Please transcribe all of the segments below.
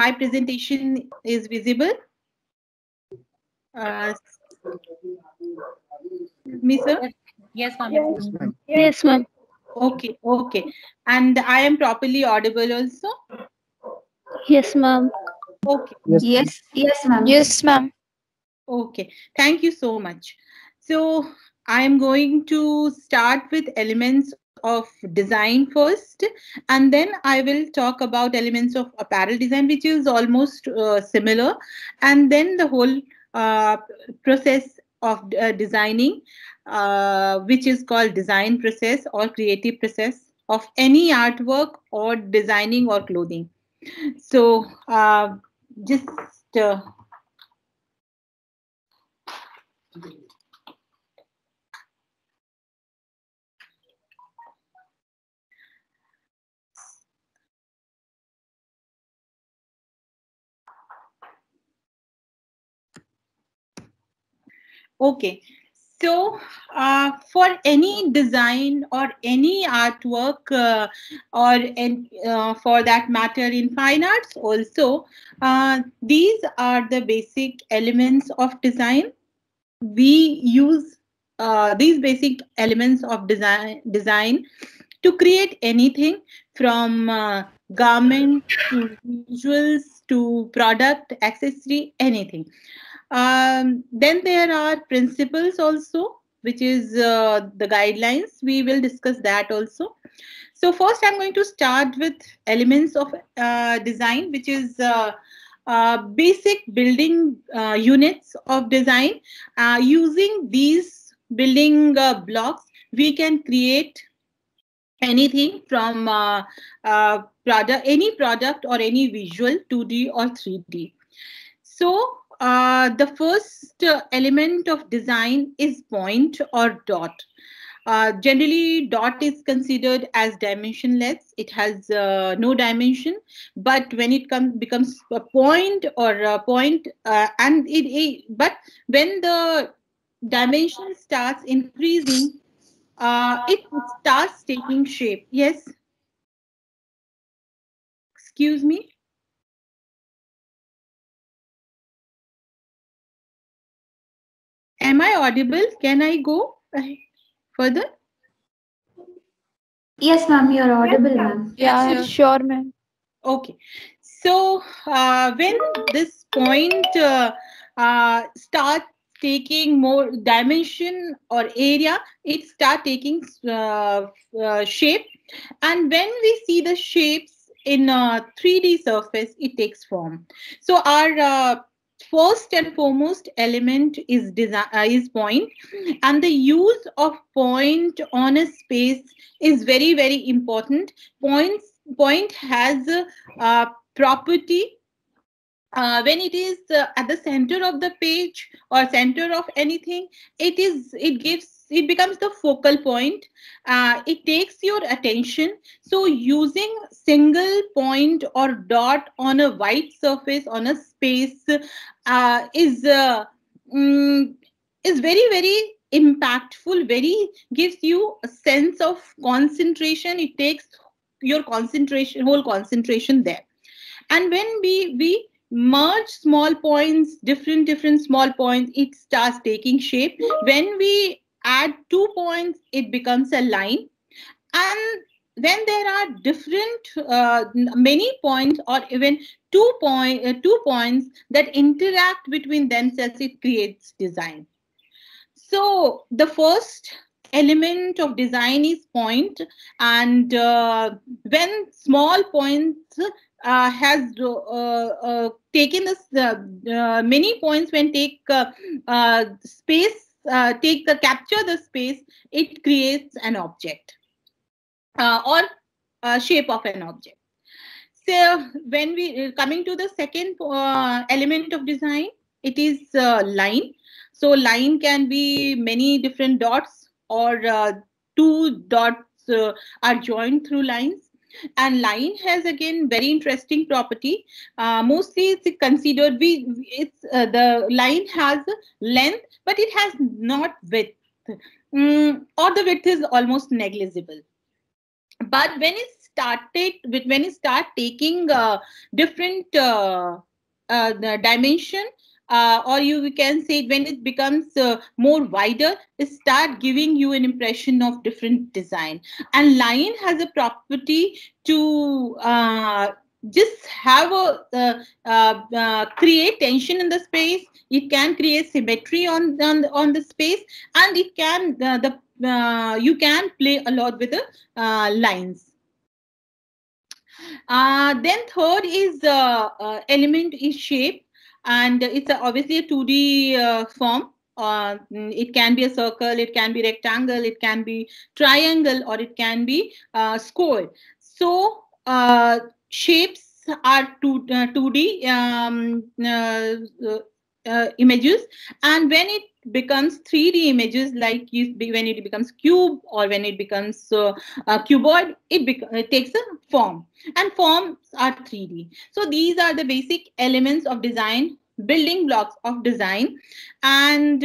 my presentation is visible. Me, sir? Yes, ma'am. Yes, ma'am. Yes, ma'am. Okay, okay. And I am properly audible also? Yes, ma'am. Okay, Yes, ma'am. Yes, ma'am. okay. Thank you so much. So I am going to start with elements of design first, and then I will talk about elements of apparel design, which is almost similar, and then the whole process of designing, which is called design process or creative process of any artwork or designing or clothing. So just uh, okay. So, for any design or any artwork, for that matter, in fine arts also, these are the basic elements of design. We use these basic elements of design to create anything from garment to visuals to product, accessory, anything. Then there are principles also, which is the guidelines. We will discuss that also. So first, I'm going to start with elements of design, which is basic building units of design. Using these building blocks, we can create anything from any product or any visual, 2D or 3D. So the first element of design is point or dot. Generally, dot is considered as dimensionless. It has no dimension. But when it becomes a point or a point, but when the dimension starts increasing, it starts taking shape. Yes. Excuse me. Am I audible? Can I go further? Yes, ma'am, you're audible, ma'am. Yeah, sure, ma'am. Okay. So when this point starts taking more dimension or area, it start taking shape. And when we see the shapes in a 3D surface, it takes form. So our first and foremost element is design, is point, and the use of point on a space is very very important. Point has a property when it is at the center of the page or center of anything. It becomes the focal point. It takes your attention. So using single point or dot on a white surface on a space is mm, is very very impactful. Very gives you a sense of concentration. It takes your concentration, whole concentration there. And when we merge small points, different small points, it starts taking shape. When we add 2 points, it becomes a line. And when there are different many points or even 2 points that interact between themselves, it creates design. So the first element of design is point, and when small points has taken this many points, when take space, take the capture the space, it creates an object or shape of an object. So when we coming to the second element of design, it is line. So line can be many different dots, or two dots are joined through lines. And line has again very interesting property. Mostly it's considered, it's the line has length, but it has not width, or the width is almost negligible. But when it when it start taking different the dimension, or you can say when it becomes more wider, it start giving you an impression of different design. And line has a property to just have a create tension in the space. It can create symmetry on the space, and it can you can play a lot with the lines. Then third is element is shape, and it's obviously a 2D form. It can be a circle, it can be rectangle, it can be triangle, or it can be square. So shapes are 2D images, and when it becomes 3D images, like when it becomes cube or when it becomes cuboid, it takes a form, and forms are 3D. So these are the basic elements of design, building blocks of design. And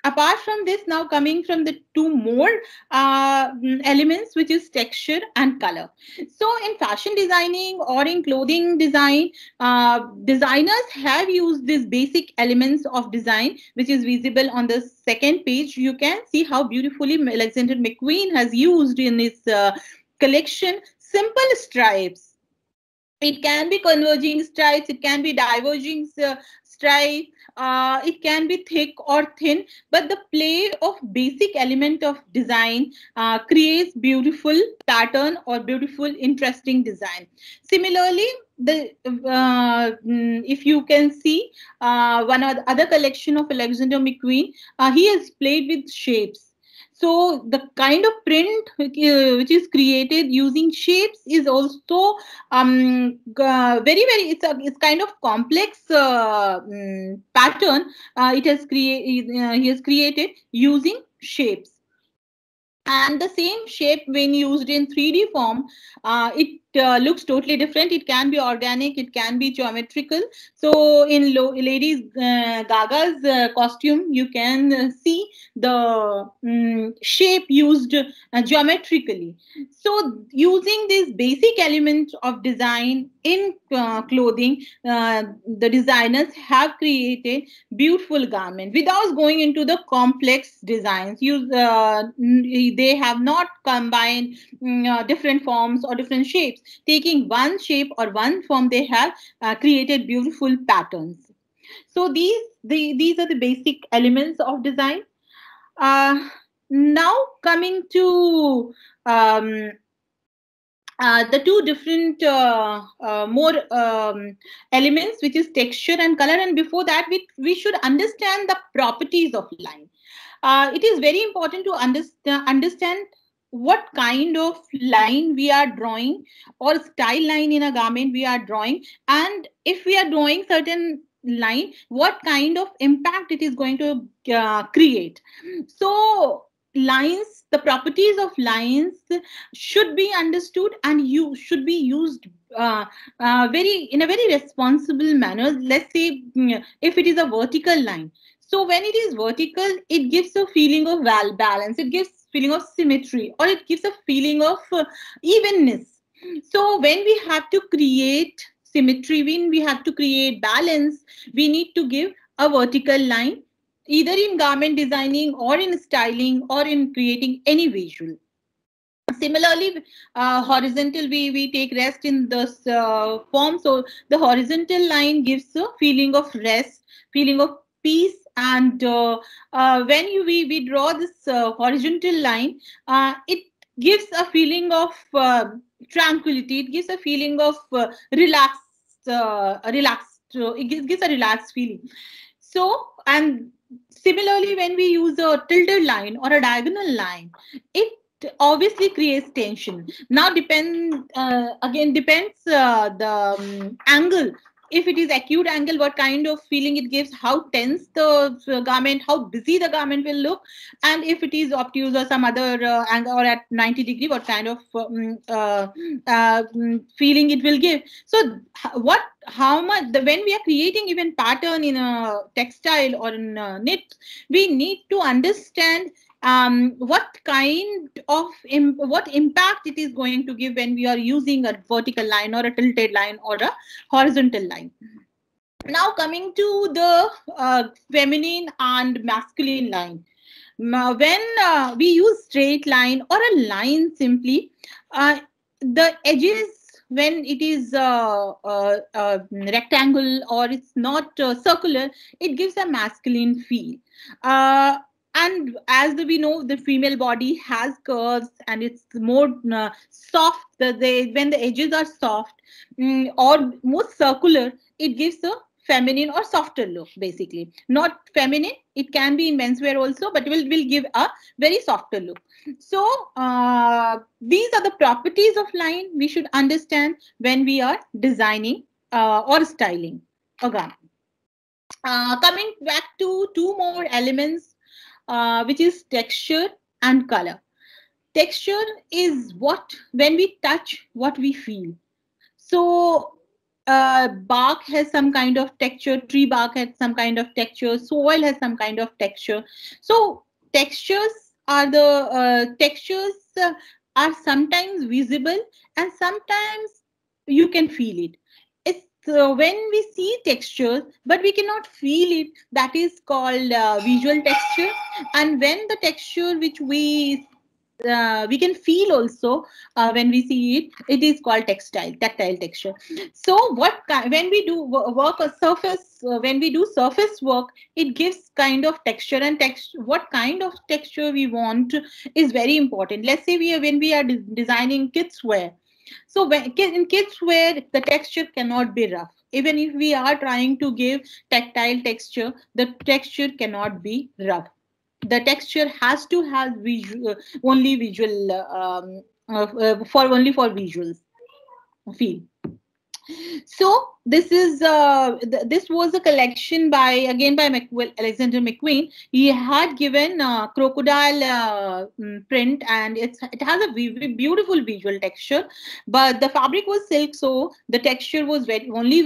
apart from this, now coming from the two more elements, which is texture and color. So in fashion designing or in clothing design, designers have used these basic elements of design, which is visible on the second page. You can see how beautifully Alexander McQueen has used in his collection simple stripes. It can be converging stripes, it can be diverging stripes, it can be thick or thin, but the play of basic element of design creates beautiful pattern or beautiful interesting design. Similarly, if you can see one other collection of Alexander McQueen, he has played with shapes. So the kind of print which is created using shapes is also very it's kind of complex pattern. He has created using shapes. And the same shape, when used in 3D form, it looks totally different. It can be organic, it can be geometrical. So in Lady Gaga's costume, you can see the shape used geometrically. So using these basic elements of design in clothing, the designers have created beautiful garment without going into the complex designs. They have not combined different forms or different shapes. Taking one shape or one form, they have created beautiful patterns. So these are the basic elements of design. Now coming to the two different more elements, which is texture and color. And before that, we should understand the properties of line. It is very important to understand what kind of line we are drawing, or style line in a garment we are drawing, and if we are drawing certain line, what kind of impact it is going to create. So lines, the properties of lines should be understood, and you should be used in a very responsible manner. Let's say if it is a vertical line, so when it is vertical, it gives a feeling of balance, it gives feeling of symmetry, or it gives a feeling of evenness. So when we have to create symmetry, when we have to create balance, we need to give a vertical line, either in garment designing or in styling or in creating any visual. Similarly, horizontal, we take rest in this form. So the horizontal line gives a feeling of rest, feeling of peace. And when we draw this horizontal line, it gives a feeling of tranquility. It gives a feeling of relaxed. It gives a relaxed feeling. So, and similarly, when we use a tilted line or a diagonal line, it obviously creates tension. Now depends the angle. If it is acute angle, what kind of feeling it gives, how tense the garment, how busy the garment will look, and if it is obtuse or some other angle, or at 90 degree, what kind of feeling it will give. So how much when we are creating even pattern in a textile or in a knit, we need to understand what kind of what impact it is going to give when we are using a vertical line or a tilted line or a horizontal line. Now coming to the feminine and masculine line. When we use straight line or a line simply, the edges, when it is rectangle or it's not circular, it gives a masculine feel. And as we know, the female body has curves and it's more soft. When the edges are soft or more circular, it gives a feminine or softer look. Basically not feminine, it can be in menswear also, but will give a very softer look. So these are the properties of line we should understand when we are designing or styling a garment. Coming back to two more elements, which is texture and color. Texture is what, when we touch, what we feel. So bark has some kind of texture, tree bark has some kind of texture, soil has some kind of texture. So textures are sometimes visible and sometimes you can feel it. It's when we see textures but we cannot feel it, that is called visual texture. And when the texture which we can feel also when we see it, it is called tactile texture. So when we do work a surface, when we do surface work, it gives kind of texture, and what kind of texture we want is very important. Let's say when we are designing kids wear. So in kids wear, the texture cannot be rough. Even if we are trying to give tactile texture, the texture cannot be rough. The texture has to have only visual for visuals feel. So this is this was a collection by Alexander McQueen. He had given crocodile print, and it has a beautiful visual texture, but the fabric was silk, so the texture was only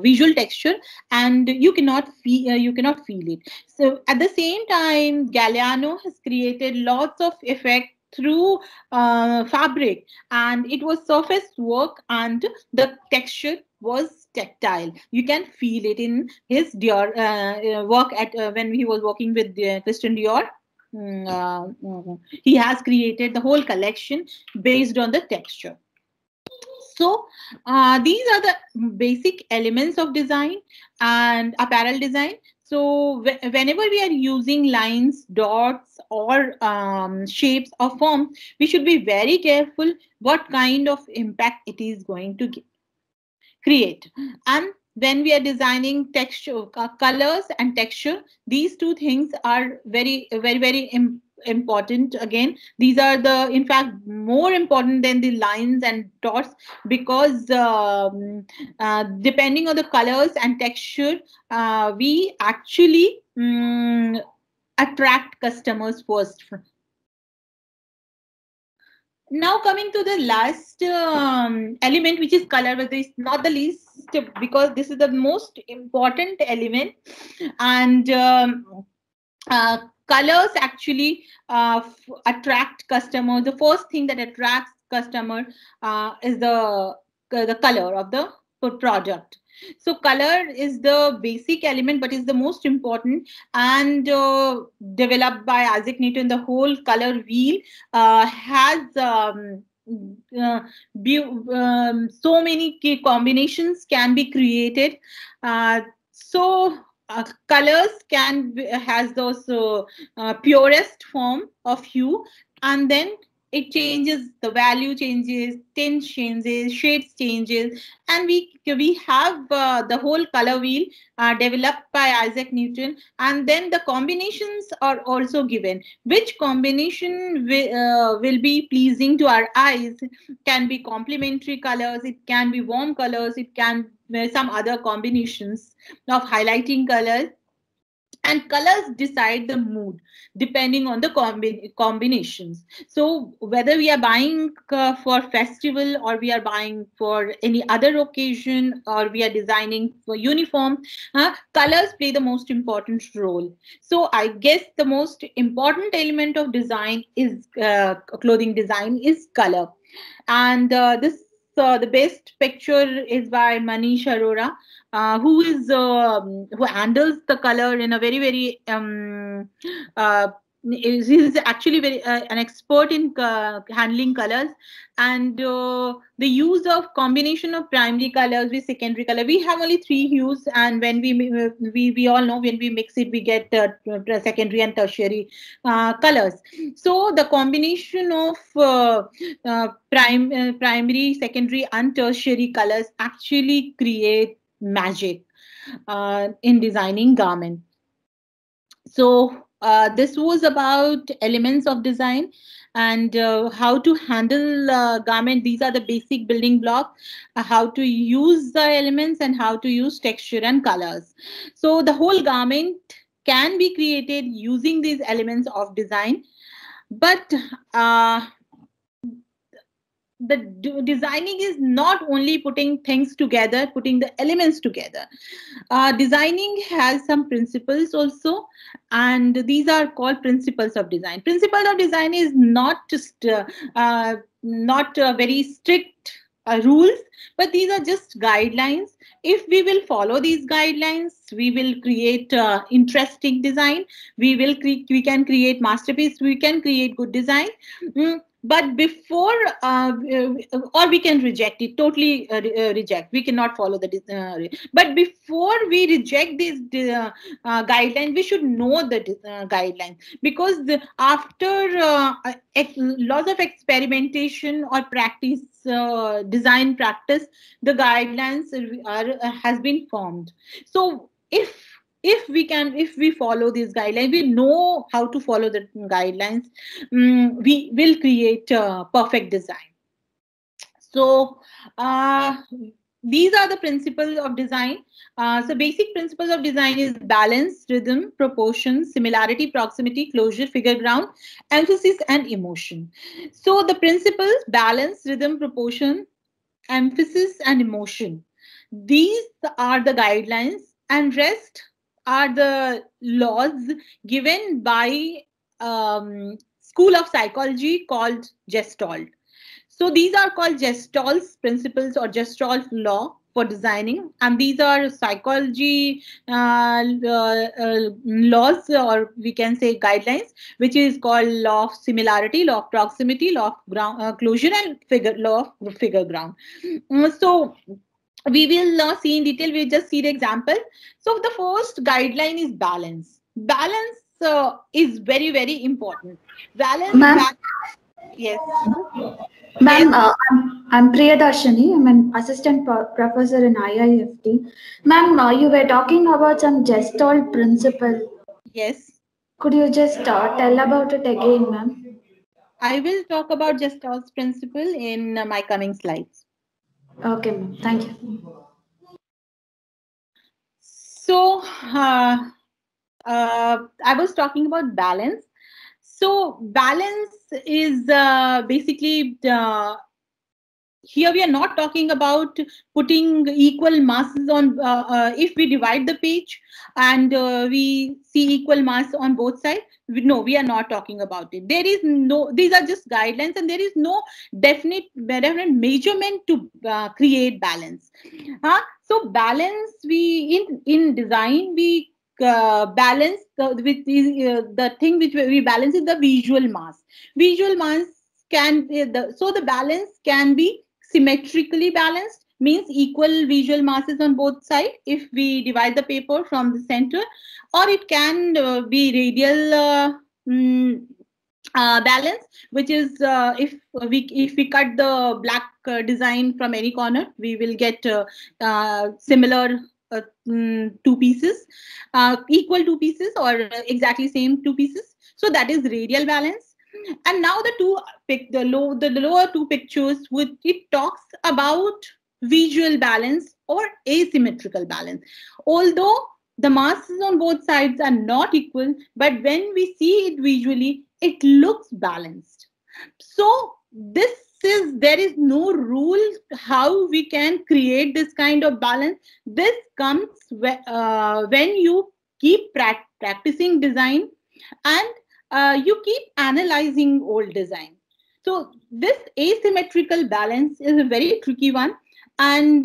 visual texture, and you cannot feel it. So at the same time, Galliano has created lots of effect through fabric, and it was surface work, and the texture was tactile. You can feel it in his Dior work at when he was working with Christian Dior. He has created the whole collection based on the texture. So these are the basic elements of design and apparel design. So whenever we are using lines, dots, or shapes or forms, we should be very careful what kind of impact it is going to create. And when we are designing texture, colors and texture, these two things are very important. Again, these are in fact more important than the lines and dots, because depending on the colors and texture, we actually attract customers first. Now coming to the last element, which is color, but it's not the least, because this is the most important element. And colors actually attract customers. The first thing that attracts customer is the color of the product. So color is the basic element, but is the most important, and developed by Isaac Newton. The whole color wheel has so many combinations can be created. Colors has those purest form of hue, and then it changes, the value changes, tint changes, shades changes, and we have the whole color wheel developed by Isaac Newton. And then the combinations are also given. Which combination will be pleasing to our eyes? Can be complementary colors, it can be warm colors, it can be some other combinations of highlighting colors. And colors decide the mood depending on the combinations. So whether we are buying for festival, or we are buying for any other occasion, or we are designing for uniform, colors play the most important role. So I guess the most important element of design is clothing design is color. And this the best picture is by Manish Arora, who handles the color in a very uh, he's actually very an expert in handling colors. And the use of combination of primary colors with secondary color, we have only three hues, and when we all know, when we mix it we get secondary and tertiary colors. So the combination of primary, secondary, and tertiary colors actually create magic in designing garment. So this was about elements of design and how to handle garment. These are the basic building blocks, how to use the elements and how to use texture and colors. So the whole garment can be created using these elements of design. But the designing is not only putting things together, putting the elements together. Designing has some principles also, and these are called principles of design. Principle of design is not just not very strict rules, but these are just guidelines. If we will follow these guidelines, we will create interesting design. We can create masterpiece. We can create good design. But before or we can reject it totally, reject, we cannot follow the but before we reject these guidelines, we should know the guidelines, because after lots of experimentation or practice, design practice, the guidelines has been formed. So if we follow these guidelines, we know how to follow the guidelines, we will create perfect design. So these are the principles of design. So basic principles of design is balance, rhythm, proportion, similarity, proximity, closure, figure ground, emphasis, and emotion. So the principles: balance, rhythm, proportion, emphasis, and emotion. These are the guidelines, and rest are the laws given by school of psychology called Gestalt. So these are called Gestalt's principles or Gestalt law for designing, and these are psychology laws, or we can say guidelines, which is called law of similarity, law of proximity, law of ground, closure, and law of figure ground. So we will see in detail. We just see the example. So the first guideline is balance. Balance is very important. Balance. Ma'am, Yes. ma'am, Yes. I'm Priyadarshini. I'm an assistant professor in IIFT. Ma'am, you were talking about some Gestalt principle. Yes. Could you just tell about it again, ma'am? I will talk about Gestalt's principle in my coming slides. Okay, ma'am. Thank you. So I was talking about balance. So balance is basically here we are not talking about putting equal masses on. If we divide the page and we see equal mass on both sides, no, we are not talking about it. There is no. These are just guidelines, and there is no definite measurement to create balance. So balance, we in design we balance with the thing which we balance is the visual mass. Visual mass can so the balance can be symmetrically balanced, means equal visual masses on both sides if we divide the paper from the center, or it can be radial balance, which is if we cut the black design from any corner, we will get similar two pieces, equal two pieces, or exactly same two pieces. So that is radial balance. And now the lower two pictures, with it talks about visual balance or asymmetrical balance. Although the masses on both sides are not equal, but when we see it visually, it looks balanced. So there is no rule how we can create this kind of balance. This comes when you keep practicing design, and you keep analyzing old design. So this asymmetrical balance is a very tricky one, and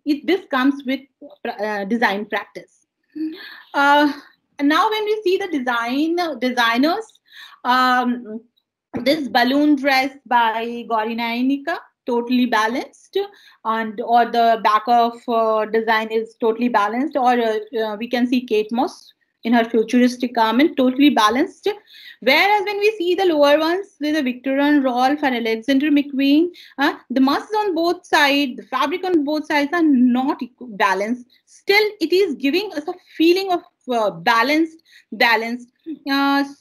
this comes with design practice. Uh, and now when we see the designers, um, this balloon dress by Gauri Nayanika, totally balanced, and or the back of design is totally balanced, or we can see Kate Moss in her futuristic garment, totally balanced. Whereas when we see the lower ones with the Victor & Rolf and Alexander McQueen, the masses on both sides, the fabric on both sides are not balanced. Still, it is giving us a feeling of balanced.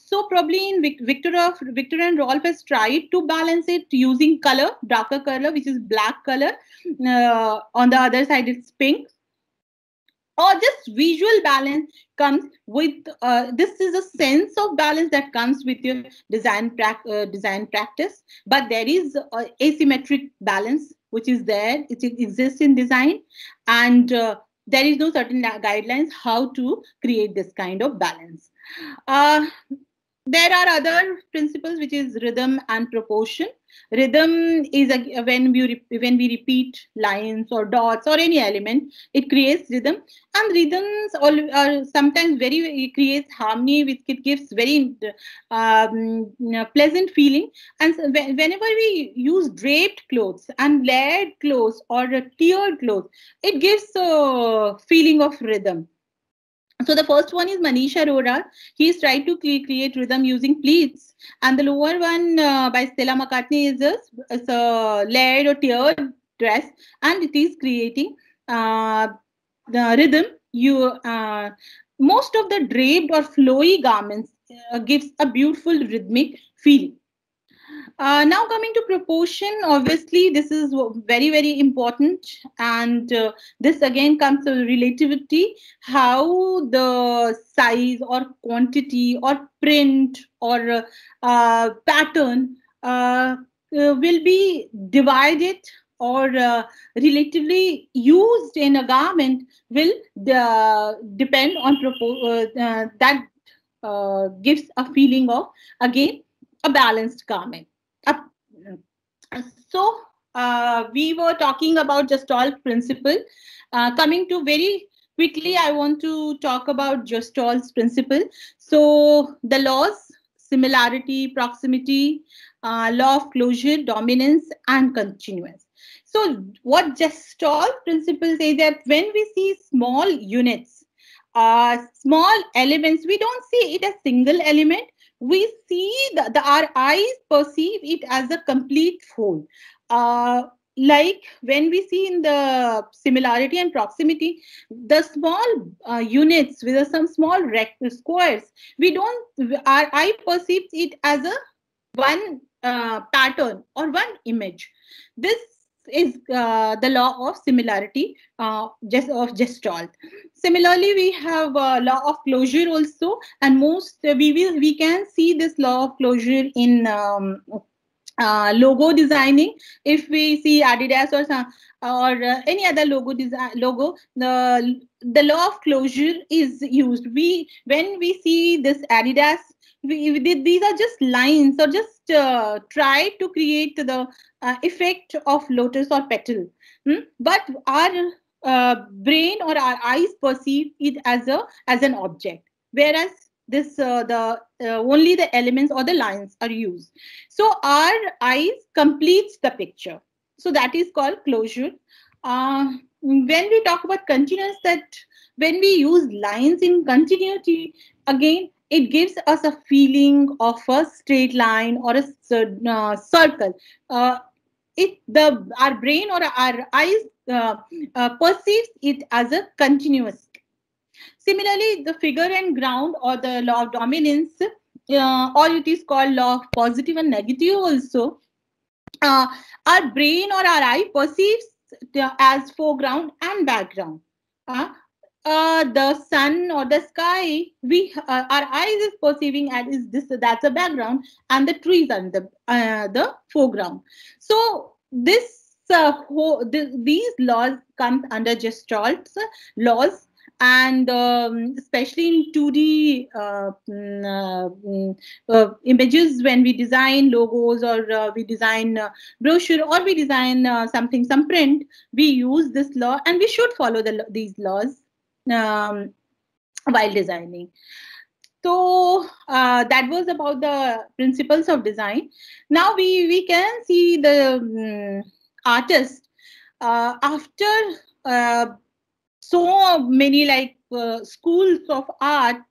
So probably in Victor & Rolf has tried to balance it using color, darker color, which is black color. On the other side, it's pink. Or just visual balance comes with this is a sense of balance that comes with your design practice, but there is asymmetric balance which is there. It exists in design, and there is no certain guidelines how to create this kind of balance. There are other principles, which is rhythm and proportion. Rhythm is when we repeat lines or dots or any element, it creates rhythm. And rhythms are sometimes it creates harmony, which it gives very pleasant feeling. And so whenever we use draped clothes and layered clothes or tiered clothes, it gives a feeling of rhythm. So the first one is Manish Arora. He's tried to create rhythm using pleats. And the lower one by Stella McCartney is a layered or tiered dress, and it is creating the rhythm. Most of the draped or flowy garments gives a beautiful rhythmic feeling. Now coming to proportion, obviously this is very, very important, and this again comes to relativity, how the size or quantity or print or pattern will be divided or relatively used in a garment will depend on that gives a feeling of, again, a balanced garment. So we were talking about Gestalt principle. Coming to very quickly, I want to talk about Gestalt's principle. So the laws: similarity, proximity, law of closure, dominance, and continuance. So what Gestalt principle says that when we see small units, small elements, we don't see it as single element. We see our eyes perceive it as a complete whole. Like when we see in the similarity and proximity, the small units with some small squares, our eye perceives it as a one pattern or one image. This is the law of similarity, of Gestalt. Similarly, we have law of closure also, and we can see this law of closure in logo designing. If we see Adidas or any other logo, the law of closure is used. When we see this Adidas, these are just lines or just try to create the effect of lotus or petal. But our brain or our eyes perceive it as an object, whereas this only the elements or the lines are used. So our eyes completes the picture. So that is called closure. When we talk about continuous, that when we use lines in continuity, again, it gives us a feeling of a straight line or a circle. Our brain or our eyes perceives it as a continuous. Similarly, the figure and ground or the law of dominance, or it is called law of positive and negative also. Our brain or our eye perceives as foreground and background. the sun or the sky, we our eyes is perceiving as is this, that's a background, and the trees are in the foreground. So this these laws come under Gestalt laws, and especially in 2D images, when we design logos, or we design brochure, or we design some print, we use this law, and we should follow these laws while designing. So that was about the principles of design. Now we can see the artist after so many schools of art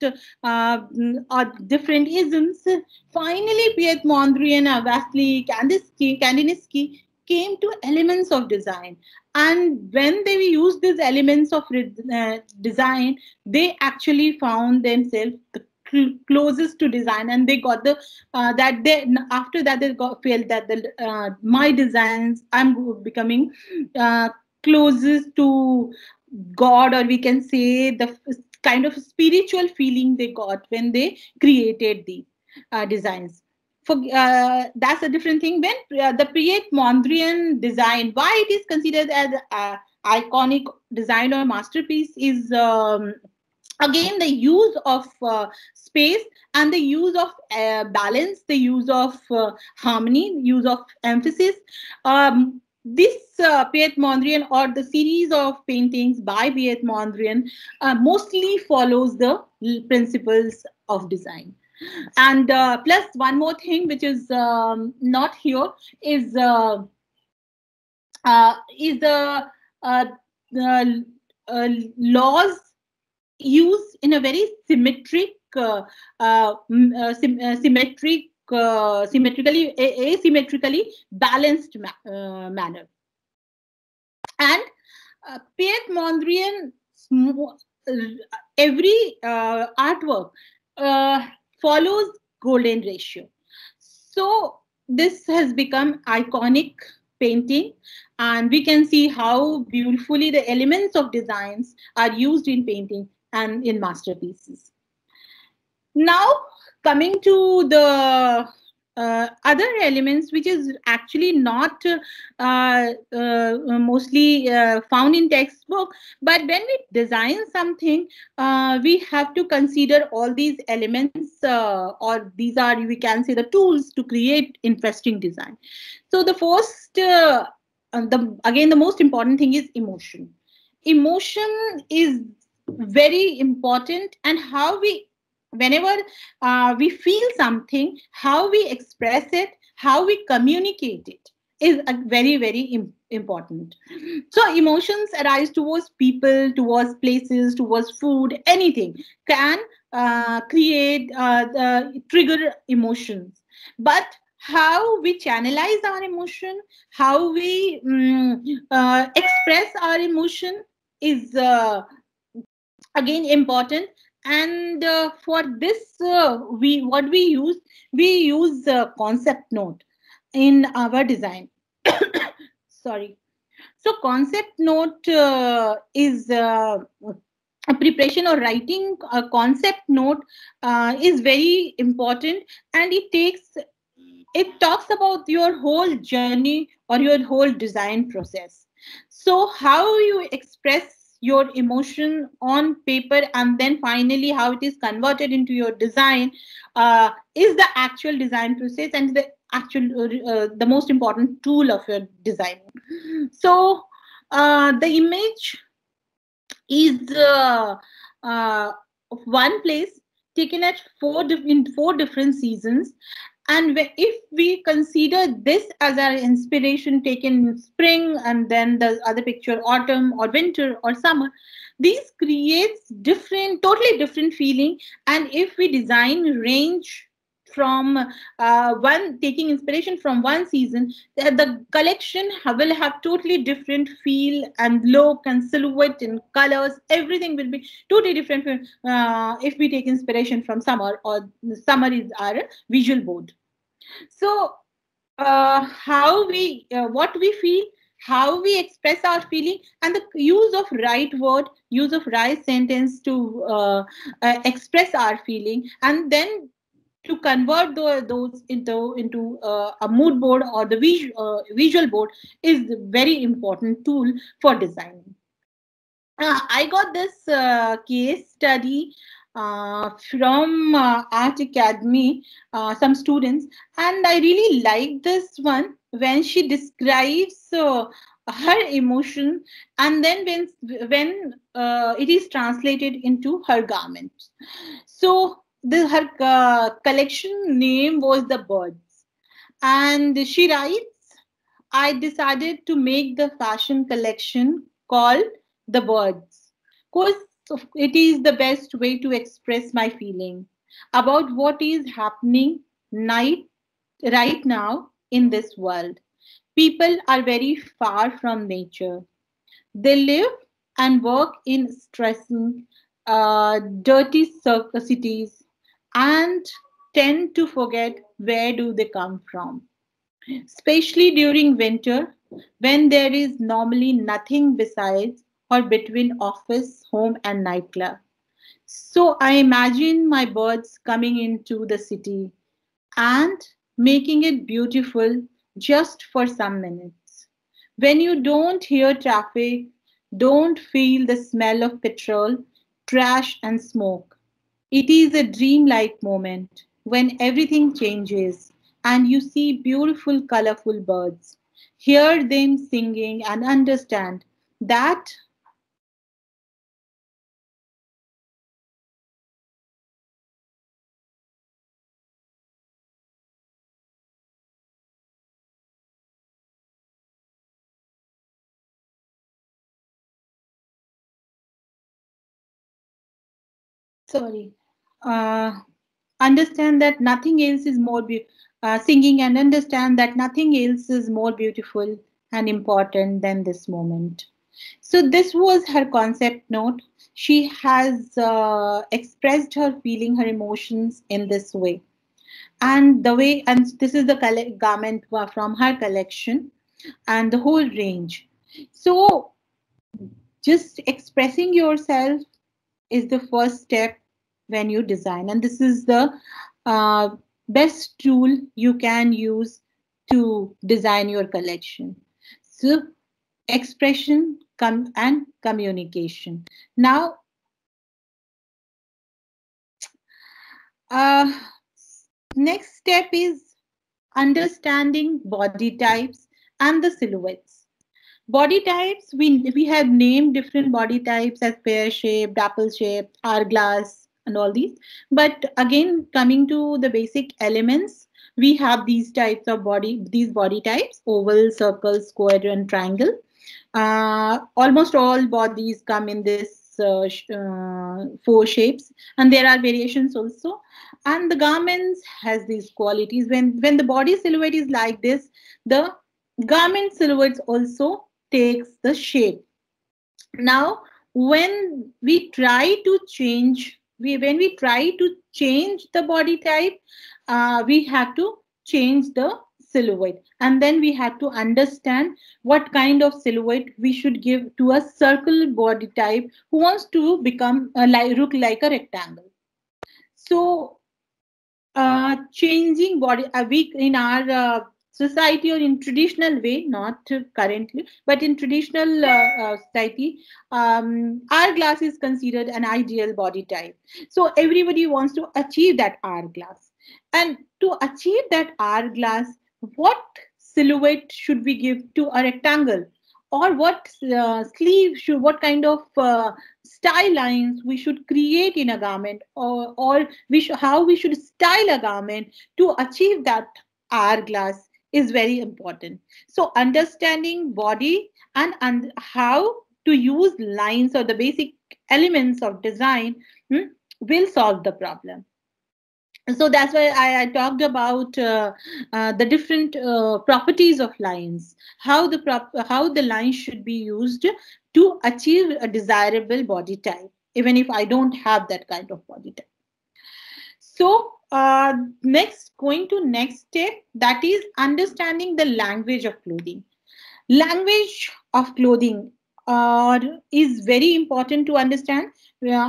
or different isms. Finally, Piet Mondrian, Vasily, Kandinsky came to elements of design. And when they used these elements of design, they actually found themselves closest to design, and they got the that they after that they felt that my designs, I'm becoming closest to God, or we can say the kind of spiritual feeling they got when they created the designs. That's a different thing. When the Piet Mondrian design, why it is considered as iconic design or masterpiece, is again the use of space, and the use of balance, the use of harmony, use of emphasis. This Piet Mondrian, or the series of paintings by Piet Mondrian, mostly follows the principles of design. And plus one more thing which is not here is the laws used in a very symmetrically asymmetrically balanced manner. And Piet Mondrian, every artwork follows golden ratio. So this has become iconic painting, and we can see how beautifully the elements of designs are used in painting and in masterpieces. Now, coming to the other elements, which is actually not mostly found in textbook, but when we design something, we have to consider all these elements, or these are, we can say, the tools to create interesting design. So the first, again, the most important thing is emotion. Emotion is very important, and how we, whenever we feel something, how we express it, how we communicate it, is very, very important. So emotions arise towards people, towards places, towards food, anything can create trigger emotions. But how we channelize our emotion, how we express our emotion is again important. And for this, what we use concept note in our design. Sorry. So concept note is a preparation or writing a concept note is very important, and it talks about your whole journey or your whole design process. So how you express your emotion on paper, and then finally how it is converted into your design, is the actual design process, and the actual the most important tool of your design. So the image is one place taken at in four different seasons. And if we consider this as our inspiration, taken in spring, and then the other picture autumn or winter or summer, these creates totally different feeling. And if we design range from taking inspiration from one season, the collection will have totally different feel and look and silhouette and colors. Everything will be totally different if we take inspiration from summer, or summer is our visual board. So how we what we feel, how we express our feeling, and the use of right word, use of right sentence to express our feeling, and then to convert those into a mood board or the visual board is a very important tool for designing. I got this case study from Art Academy, some students, and I really like this one when she describes her emotion, and then when it is translated into her garments. So her collection name was The Birds, and she writes, I decided to make the fashion collection called The Birds, because it is the best way to express my feeling about what is happening night, right now in this world. People are very far from nature. They live and work in stressing, dirty cities, and tend to forget where do they come from, especially during winter when there is normally nothing besides or between office, home, and nightclub. So I imagine my birds coming into the city and making it beautiful just for some minutes. When you don't hear traffic, don't feel the smell of petrol, trash, and smoke. It is a dreamlike moment when everything changes and you see beautiful, colorful birds. Hear them singing and understand that. Sorry. Uh, Understand that nothing else is more singing and understand that nothing else is more beautiful and important than this moment. So this was her concept note. She has expressed her feeling, her emotions in this way, and the way, and this is the garment from her collection and the whole range. So just expressing yourself is the first step when you design, and this is the uh, best tool you can use to design your collection. So expression and communication. Now uh, next step is understanding body types and the silhouettes. Body types, we have named different body types as pear shaped, apple shaped, hourglass, and all these. But again, coming to the basic elements, we have these types of these body types: oval, circle, square, and triangle. Almost all bodies come in this four shapes, and there are variations also. And the garments has these qualities. When the body silhouette is like this, the garment silhouettes also takes the shape. Now, when we try to change the body type, we have to change the silhouette, and then we have to understand what kind of silhouette we should give to a circle body type who wants to become look like a rectangle. So changing body we in our society, or in traditional way, not currently, but in traditional society, hourglass is considered an ideal body type. So everybody wants to achieve that hourglass, and to achieve that hourglass, what silhouette should we give to a rectangle, or what kind of style lines we should create in a garment, or how we should style a garment to achieve that hourglass is very important. So understanding body and how to use lines or the basic elements of design will solve the problem. So that's why I talked about the different properties of lines, how the lines should be used to achieve a desirable body type, even if I don't have that kind of body type. So next, going to next step, that is understanding the language of clothing. Language of clothing is very important to understand.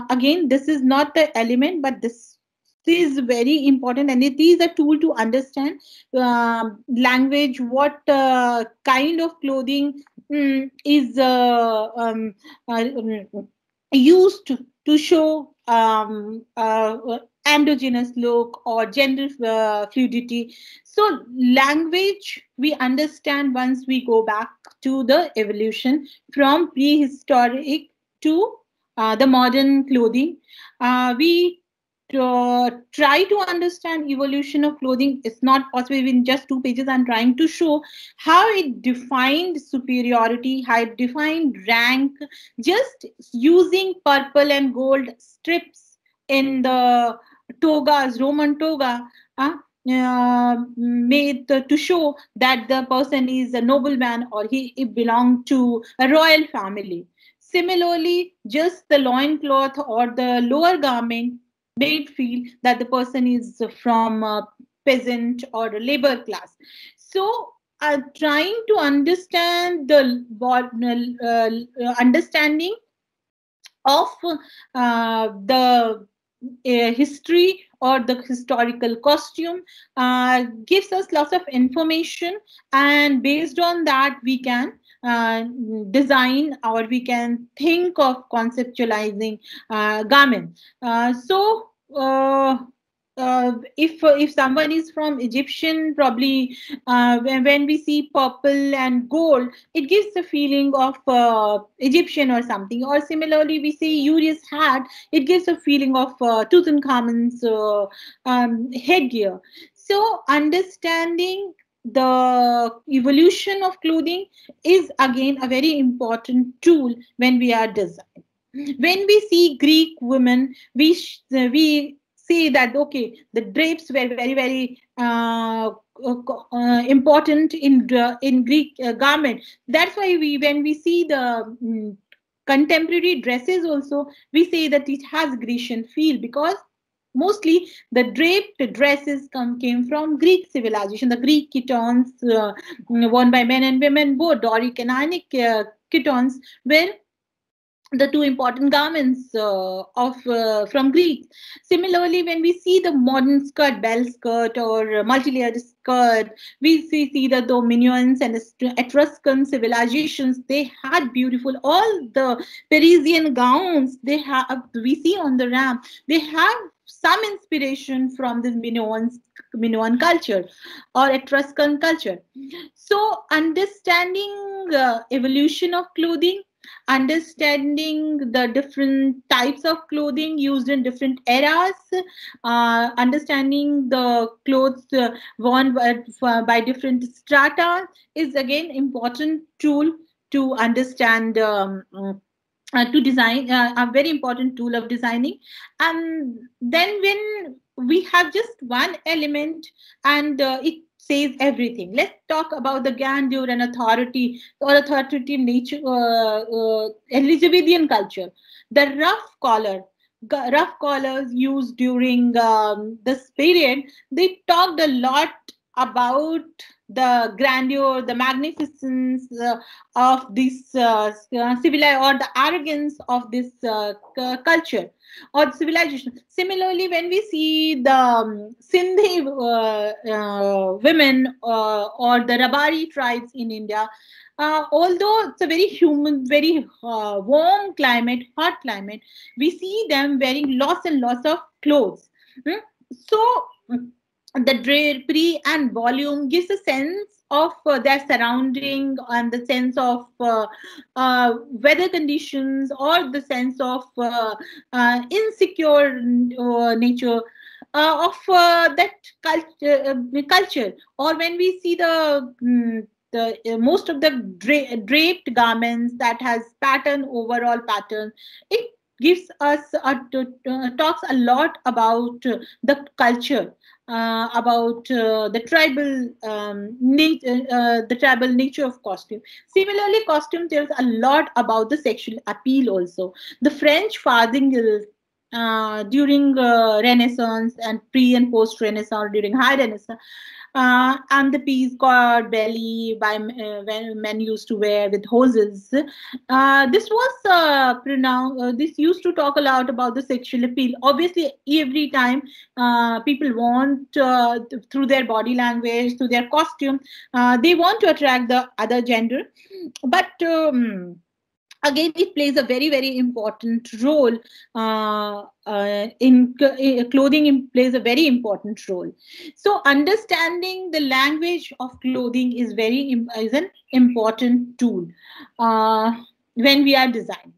Again, this is not the element, but this is very important, and it is a tool to understand language, what kind of clothing is used to show androgynous look or gender fluidity. So language we understand once we go back to the evolution from prehistoric to the modern clothing. We try to understand evolution of clothing. It's not possible in just 2 pages. I'm trying to show how it defined superiority, how it defined rank, just using purple and gold strips in the togas, Roman toga, made to show that the person is a nobleman or he belonged to a royal family. Similarly, just the loincloth or the lower garment made feel that the person is from a peasant or a labor class. So, trying to understand the understanding of the history or the historical costume gives us lots of information, and based on that we can design or we can think of conceptualizing garments. If someone is from Egyptian, probably when we see purple and gold, it gives the feeling of Egyptian or something. Or similarly, we see Uri's hat, it gives a feeling of Tutankhamun's headgear. So understanding the evolution of clothing is again a very important tool when we are designing. When we see Greek women, we say that okay, the drapes were very important in Greek garment. That's why when we see the contemporary dresses also, we say that it has Grecian feel, because mostly the draped dresses came from Greek civilization. The Greek chitons worn by men and women, both Doric and Ionic chitons, were the two important garments from Greek. Similarly, when we see the modern skirt, bell skirt or multi-layered skirt, we see that the Minoans and Etruscan civilizations, they had beautiful, all the Parisian gowns they have, we see on the ramp, they have some inspiration from the Minoan culture or Etruscan culture. So understanding evolution of clothing, understanding the different types of clothing used in different eras, understanding the clothes worn by different strata is again important tool to understand to design, a very important tool of designing. And then when we have just one element and it says everything. Let's talk about the grandeur and authority or authoritative nature, Elizabethan culture. The rough collars used during this period, they talked a lot about the grandeur, the magnificence of this civilization, or the arrogance of this culture or civilization. Similarly, when we see the Sindhi women or the Rabari tribes in India, although it's a very humid, very warm climate, hot climate, we see them wearing lots and lots of clothes. So the drapery and volume gives a sense of their surrounding and the sense of weather conditions or the sense of insecure nature of that culture. Or when we see the most of the draped garments that has pattern, overall pattern, it gives us talks a lot about the culture, about the tribal nature of costume. Similarly, costume tells a lot about the sexual appeal also. The French farthingale during Renaissance and pre and post Renaissance, during High Renaissance, and the piece cord belly by when men used to wear with hoses. This was pronounced. This used to talk a lot about the sexual appeal. Obviously, every time people want through their body language, through their costume, they want to attract the other gender, but. Again, it plays a very, very important role clothing plays a very important role. So understanding the language of clothing is is an important tool when we are designing.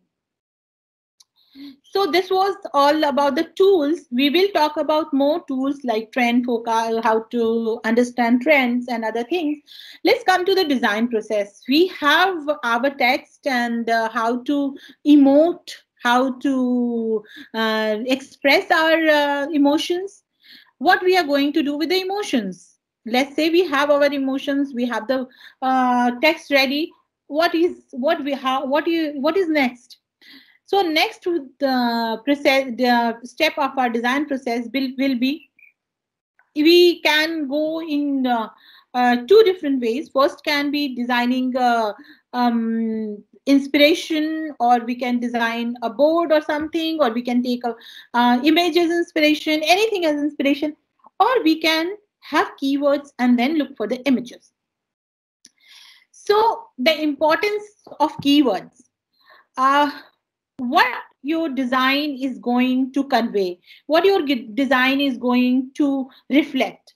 So this was all about the tools. We will talk about more tools like trend forecast, how to understand trends and other things. Let's come to the design process. We have our text and how to emote, how to express our emotions. What we are going to do with the emotions? Let's say we have our emotions, we have the text ready. What is next? So next to the process, the step of our design process will be, we can go in two different ways. First can be designing inspiration, or we can design a board or something, or we can take images inspiration, anything as inspiration, or we can have keywords and then look for the images. So the importance of keywords. What your design is going to convey, what your design is going to reflect.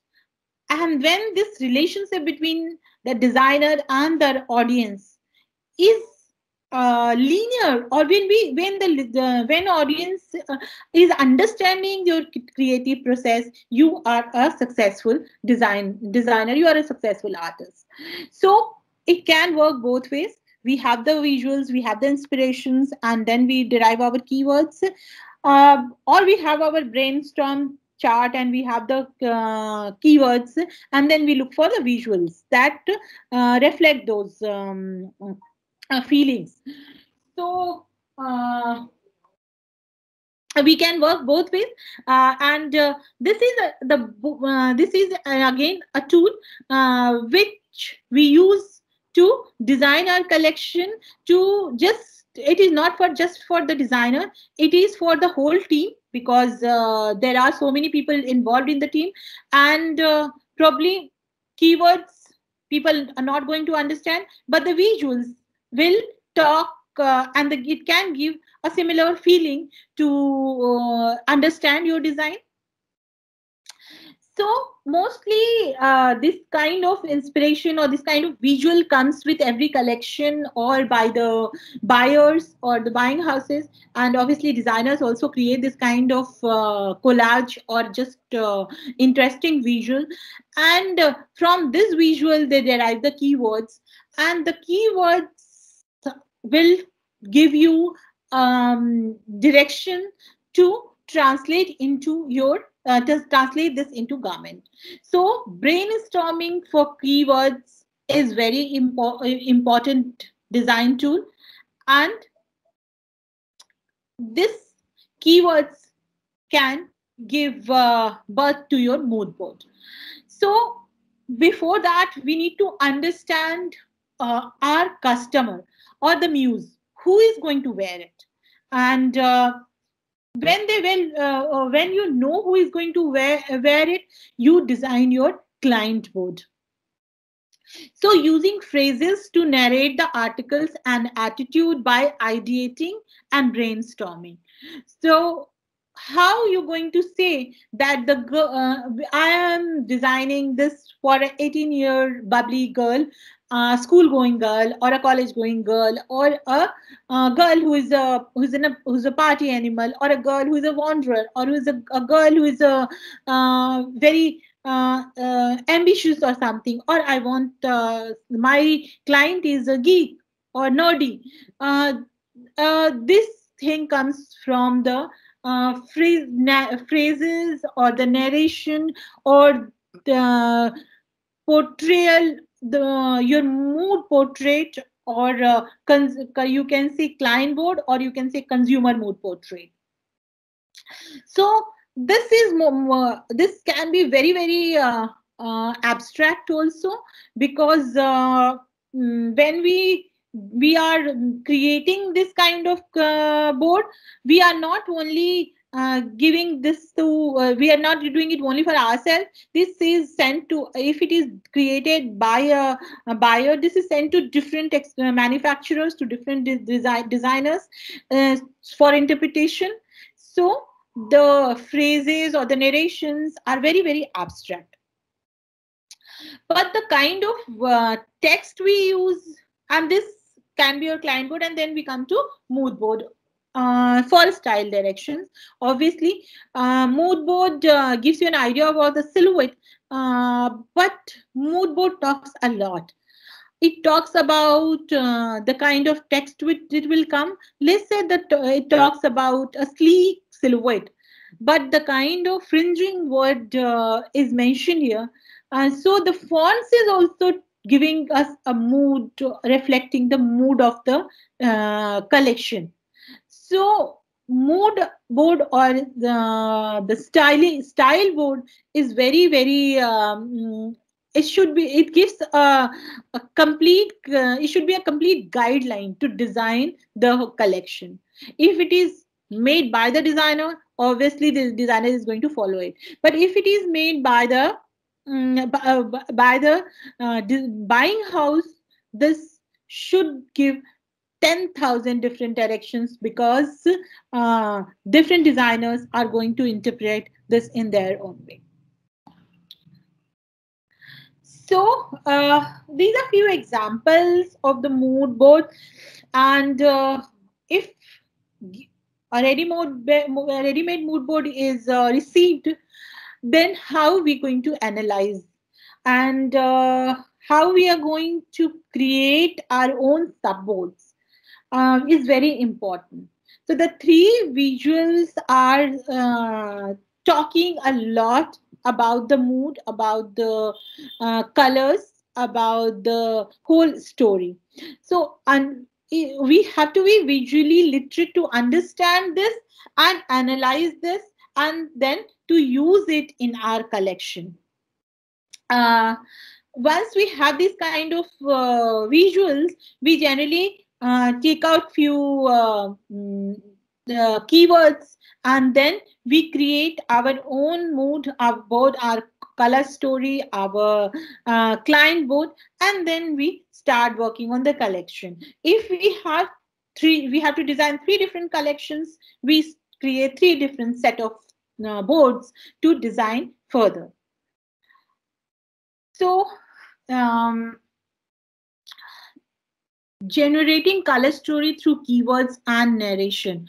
And when this relationship between the designer and the audience is linear, or when audience is understanding your creative process, you are a successful designer, you are a successful artist. So it can work both ways. We have the visuals, we have the inspirations, and then we derive our keywords, or we have our brainstorm chart and we have the keywords, and then we look for the visuals that reflect those feelings. So we can work both ways, and this is again a tool which we use to design our collection. It is not just for the designer, it is for the whole team, because there are so many people involved in the team, and probably keywords people are not going to understand, but the visuals will talk, and it can give a similar feeling to understand your design. So mostly this kind of inspiration or this kind of visual comes with every collection, or by the buyers or the buying houses. And obviously designers also create this kind of collage or just interesting visual. And from this visual, they derive the keywords. And the keywords will give you direction to translate into your just translate this into garment. So brainstorming for keywords is very important design tool, and this keywords can give birth to your mood board. So before that, we need to understand our customer or the muse, who is going to wear it. And when you know who is going to wear it, you design your client board. So using phrases to narrate the articles and attitude by ideating and brainstorming. So how you going to say that I am designing this for an 18-year bubbly girl, school going girl, or a college going girl, or a girl who's a party animal, or a girl who is a wanderer, or who is a girl who is a very ambitious or something, or I want my client is a geek or nerdy. This thing comes from the phrases or the narration or the portrayal, your mood portrait, or you can say client board, or you can say consumer mood portrait. So this is this can be very very abstract also, because when we are creating this kind of board, we are not only giving this to we are not doing it only for ourselves. This is sent to, if it is created by a buyer, this is sent to different manufacturers, to different designers for interpretation. So the phrases or the narrations are very very abstract, but the kind of text we use, and this can be your client board, and then we come to mood board for style directions. Obviously mood board gives you an idea about the silhouette, but mood board talks a lot. It talks about the kind of text which it will come. Let's say that it talks about a sleek silhouette, but the kind of fringing word is mentioned here. So the fonts is also giving us a mood, reflecting the mood of the collection. So mood board, or the style board, is very very it should be, it gives a complete it should be a complete guideline to design the collection. If it is made by the designer, obviously the designer is going to follow it. But if it is made by the by the buying house, this should give 10,000 different directions, because different designers are going to interpret this in their own way. So these are few examples of the mood board, and if a ready-made mood board is received, then how we going to analyze, and how we are going to create our own subboards is very important. So the three visuals are talking a lot about the mood, about the colors, about the whole story. So we have to be visually literate to understand this and analyze this, and then to use it in our collection. Once we have this kind of visuals, we generally take out few keywords, and then we create our own mood, our board, our color story, our client board, and then we start working on the collection. If we have we have to design 3 different collections, we create 3 different set of boards to design further. So generating color story through keywords and narration.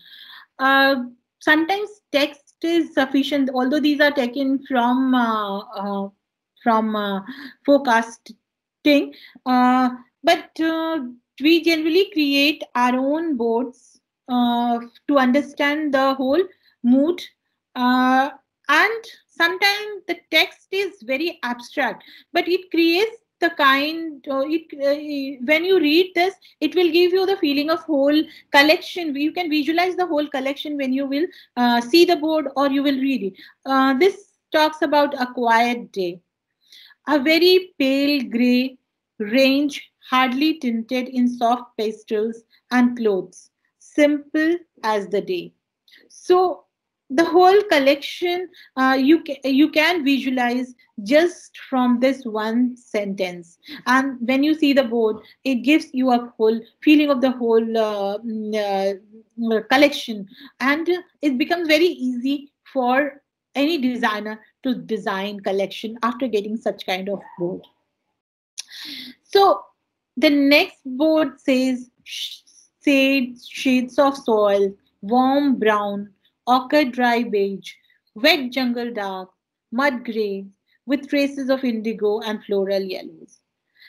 Sometimes text is sufficient, although these are taken from forecasting, but we generally create our own boards to understand the whole mood, and sometimes the text is very abstract, but it creates the kind when you read this, it will give you the feeling of whole collection. You can visualize the whole collection when you will see the board or you will read it. This talks about a quiet day, a very pale gray range, hardly tinted in soft pastels and clothes, simple as the day. So the whole collection you can visualize just from this one sentence, and when you see the board, it gives you a whole feeling of the whole collection, and it becomes very easy for any designer to design collection after getting such kind of board. So the next board says shades of soil, warm brown, ochre dry beige, wet jungle dark, mud grey, with traces of indigo and floral yellows.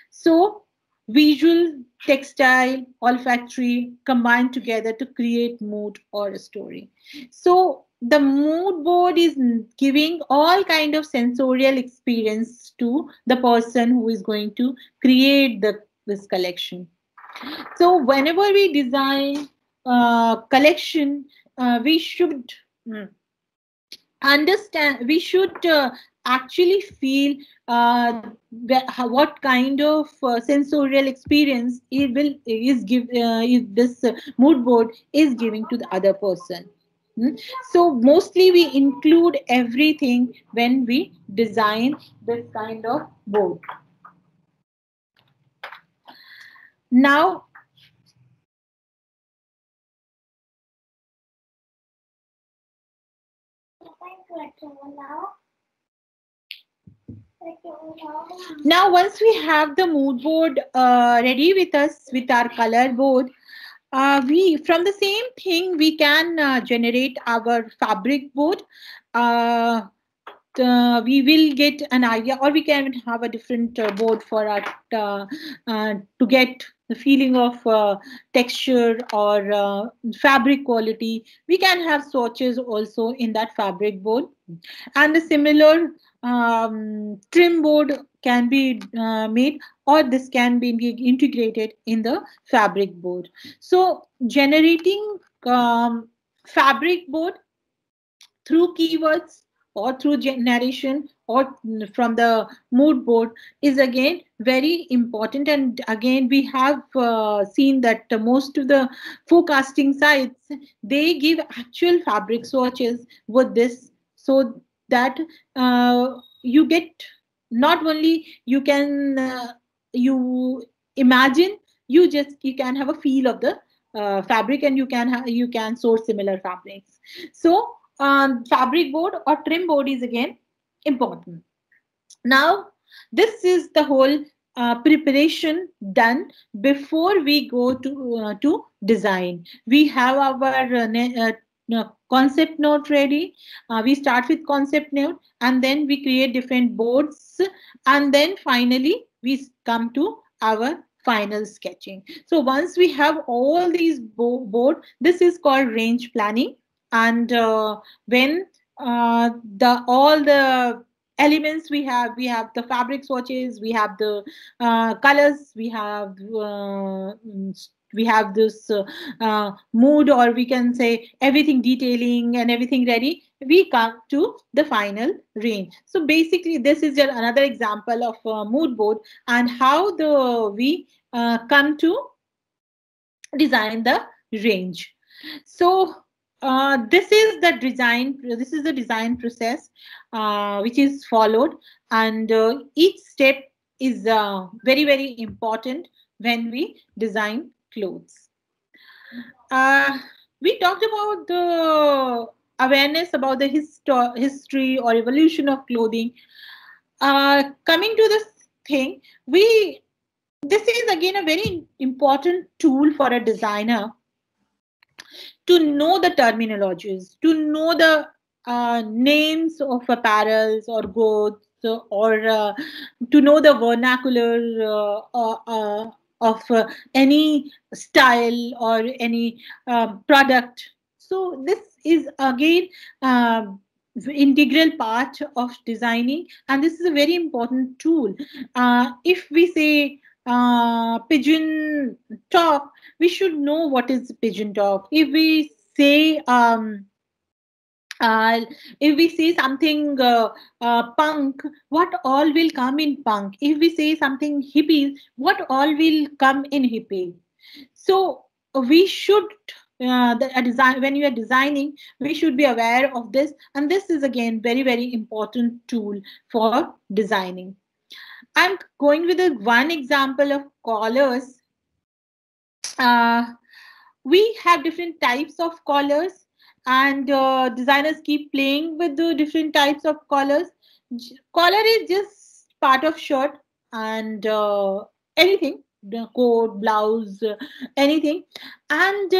So visual, textile, olfactory combine together to create mood or a story. So the mood board is giving all kind of sensorial experience to the person who is going to create this collection. So whenever we design collection, we should understand, we should actually feel what kind of sensorial experience it will is this mood board is giving to the other person. Hmm? So mostly we include everything when we design this kind of board. Now, once we have the mood board ready with us with our color board, we from the same thing we can generate our fabric board. We will get an idea, or we can have a different board for our to get the feeling of texture or fabric quality. We can have swatches also in that fabric board, and a similar trim board can be made, or this can be integrated in the fabric board. So generating fabric board through keywords or through narration or from the mood board is again very important. And again, we have seen that most of the forecasting sites, they give actual fabric swatches with this, so that you get, not only you can you imagine, you can have a feel of the fabric, and you can source similar fabrics. So fabric board or trim board is again important. Now, this is the whole preparation done before we go to design. We have our concept note ready. We start with concept note, and then we create different boards, and then finally we come to our final sketching. So once we have all these board, this is called range planning. And when the all the elements we have the fabric swatches, we have the colors, we have this mood, or we can say everything, detailing and everything ready, we come to the final range. So basically this is just another example of mood board and how we come to design the range. So this is the design process which is followed, and each step is very, very important when we design clothes. We talked about the awareness about the history or evolution of clothing. Coming to this thing, this is again a very important tool for a designer to know the terminologies, to know the names of apparels or goods, or to know the vernacular of any style or any product. So this is again integral part of designing, and this is a very important tool. If we say pigeon talk, we should know what is pigeon talk. If we say something punk, what all will come in punk? If we say something hippies, what all will come in hippie? So we should when you are designing, we should be aware of this, and this is again very, very important tool for designing. I'm going with one example of collars. We have different types of collars, and designers keep playing with the different types of collars. Collar is just part of shirt and anything, the coat, blouse, anything. And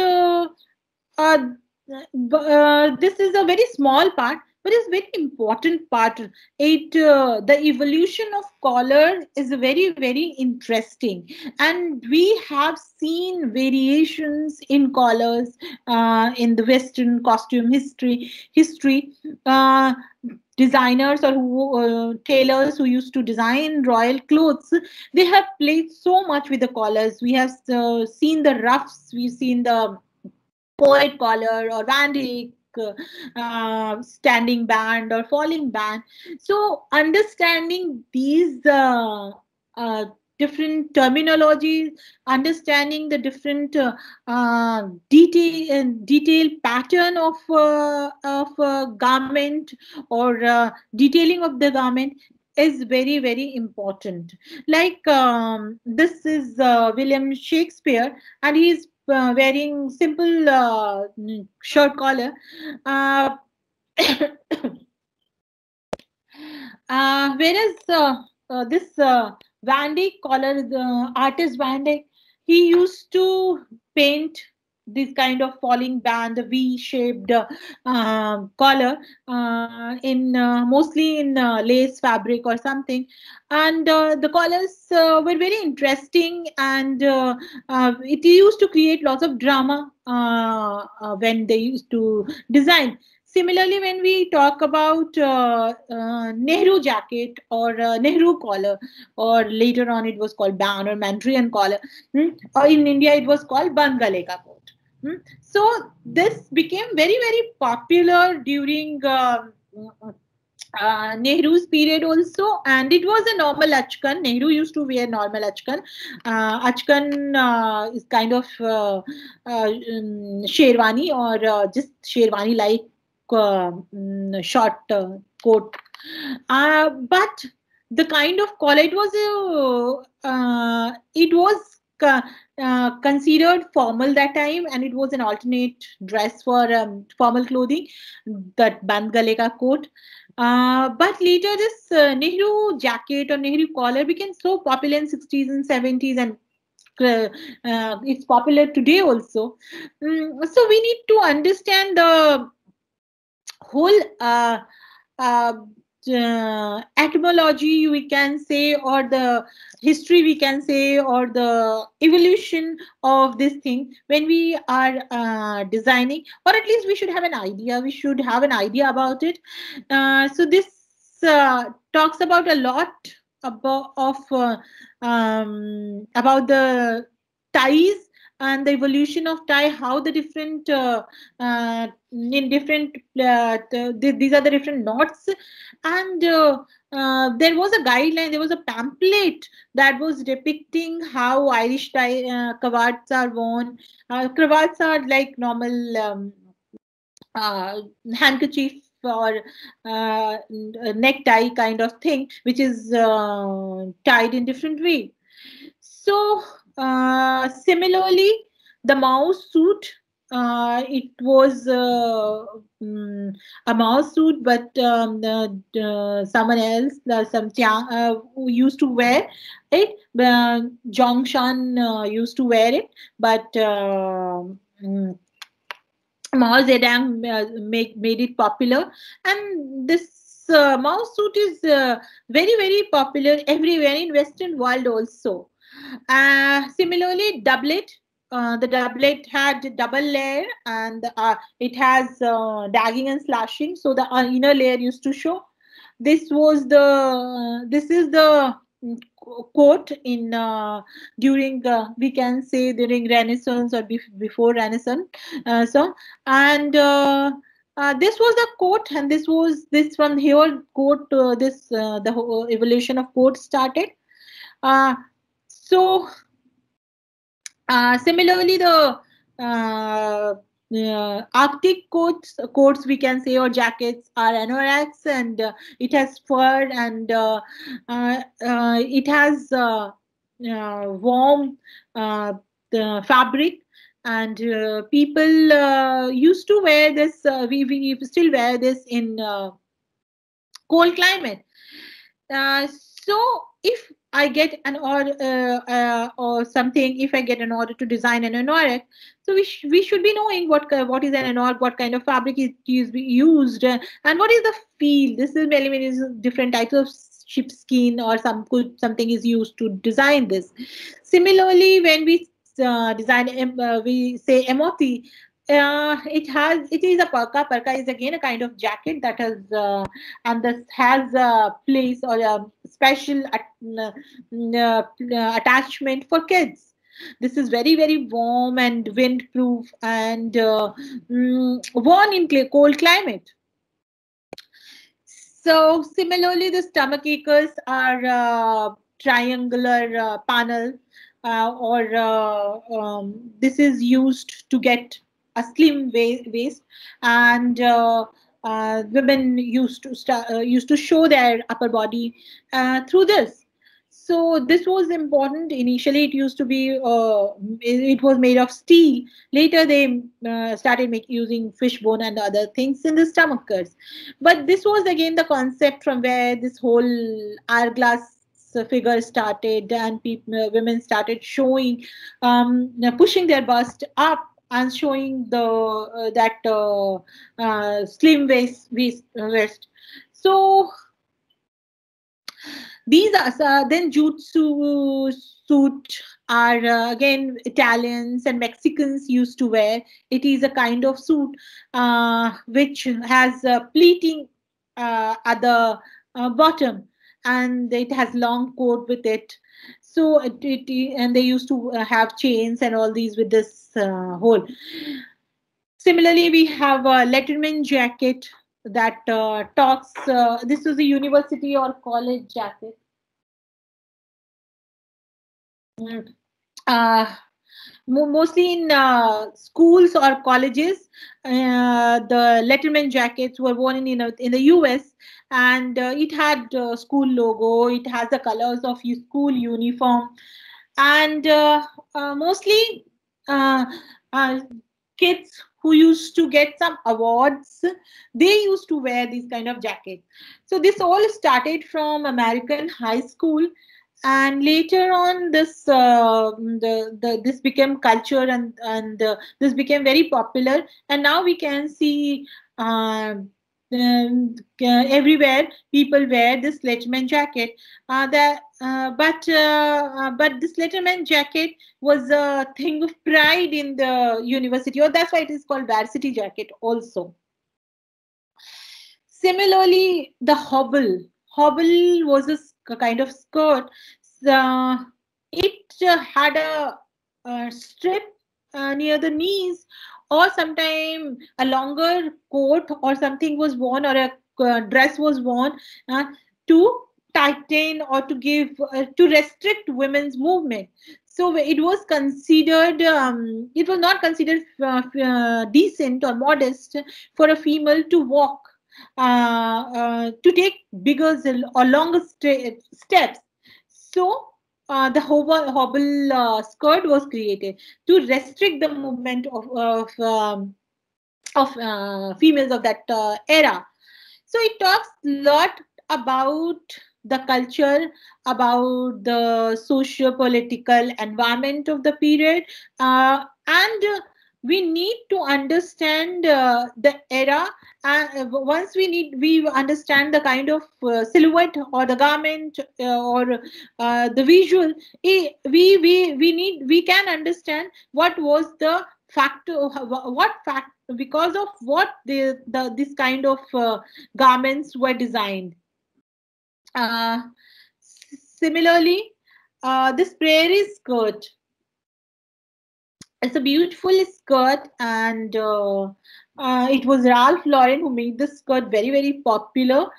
this is a very small part, but it's very important part. The evolution of collar is very, very interesting, and we have seen variations in collars in the Western costume history. Designers or tailors who used to design royal clothes, they have played so much with the collars. We have seen the ruffs, we've seen the poet collar or Van Dyck standing band or falling band. So understanding these different terminologies, understanding the different detailed pattern of garment or detailing of the garment is very, very important. Like this is William Shakespeare, and he's wearing simple shirt collar. Uh, whereas this Van Dyck collar, the artist Van Dyck, he used to paint this kind of falling band, the V-shaped collar, in mostly in lace fabric or something, and the collars were very interesting, and it used to create lots of drama when they used to design. Similarly, when we talk about Nehru jacket or Nehru collar, or later on it was called Ban or Mandarin collar, or in India it was called Band Gale ka coat. So this became very, very popular during Nehru's period also, and it was a normal achkan. Nehru used to wear normal achkan. Achkan is kind of sherwani, or just sherwani like short coat. But the kind of collar, it was considered formal that time, and it was an alternate dress for formal clothing, that Band Gale ka coat. But later this Nehru jacket or Nehru collar became so popular in 60s and 70s, and it's popular today also. So we need to understand the whole etymology, we can say, or the history, we can say, or the evolution of this thing when we are designing, or at least we should have an idea. We should have an idea about it. So this talks about a lot about the ties and the evolution of tie, how the different in different these are the different knots, and there was a guideline, there was a pamphlet that was depicting how Irish tie cravats are worn. Cravats are like normal handkerchief or necktie kind of thing, which is tied in different way. So similarly, the mouse suit, it was a mouse suit, but someone else, who used to wear it. Jongshan used to wear it, but Mao Zedong made it popular, and this mouse suit is very, very popular everywhere in Western world also. Similarly, doublet. The doublet had double layer, and it has dagging and slashing, so the inner layer used to show. This is the coat in during we can say during Renaissance or before Renaissance. And this was the coat, and this from here coat. The whole evolution of coat started. So similarly, the Arctic coats we can say, or jackets, are anoraks, and it has fur, and it has warm fabric, and people used to wear this. We still wear this in cold climate. So if I get an order or something, if I get an order to design an anorak, so we should be knowing what is an anorak, what kind of fabric is used, and what is the feel. This is mainly different types of sheepskin or something is used to design this. Similarly, when we design, we say emoti. It is a parka. Parka is again a kind of jacket that has and this has a place or a special attachment for kids. This is very, very warm and windproof and worn in cold climate. So similarly, the stomach acres are triangular panel, this is used to get a slim waist, and women used to show their upper body through this. So this was important. Initially, it used to be it was made of steel. Later, they started using fish bone and other things in the stomachers. But this was again the concept from where this whole hourglass figure started, and women started showing, pushing their bust up and showing the slim waist. So these are then jutsu suit are again Italians and Mexicans used to wear. It is a kind of suit which has pleating at the bottom, and it has long coat with it. So and they used to have chains and all these with this hole. Similarly, we have a Letterman jacket that talks. This was a university or college jacket. Mostly in schools or colleges, the Letterman jackets were worn in the US, and it had school logo. It has the colors of your school uniform, and mostly kids who used to get some awards, they used to wear these kind of jackets. So this all started from American high school, and later on this this became culture, and this became very popular, and now we can see everywhere people wear this Letterman jacket. But this Letterman jacket was a thing of pride in the university, or that's why it is called varsity jacket also. Similarly, the hobble was a kind of skirt. It had a strip near the knees, or sometime a longer coat or something was worn, or a dress was worn to tighten or to give to restrict women's movement. So it was considered, it was not considered decent or modest for a female to walk, to take bigger or longer steps. So the hobble skirt was created to restrict the movement of females of that era. So it talks a lot about the culture, about the socio-political environment of the period, and we need to understand the era. Once we understand the kind of silhouette or the garment or the visual, we can understand what was the factor, because of what this kind of garments were designed. Similarly, this prairie skirt, it's a beautiful skirt, and it was Ralph Lauren who made this skirt very, very popular.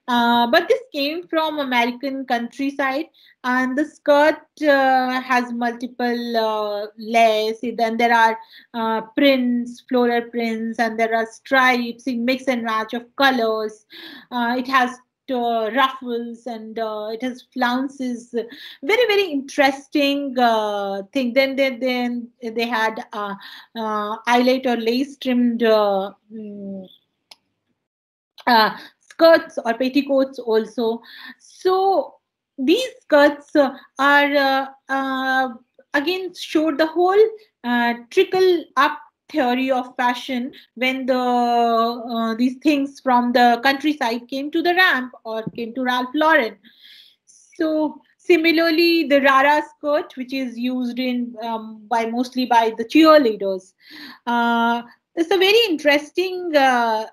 But this came from American countryside, and the skirt has multiple layers. Then there are prints, floral prints, and there are stripes in mix and match of colors. It has ruffles, and it has flounces. Very, very interesting thing. Then they had eyelet or lace trimmed skirts or petticoats also. So these skirts are again showed the whole trickle up theory of fashion when these things from the countryside came to the ramp or came to Ralph Lauren. So similarly, the Rara skirt, which is used in mostly by the cheerleaders, it's a very interesting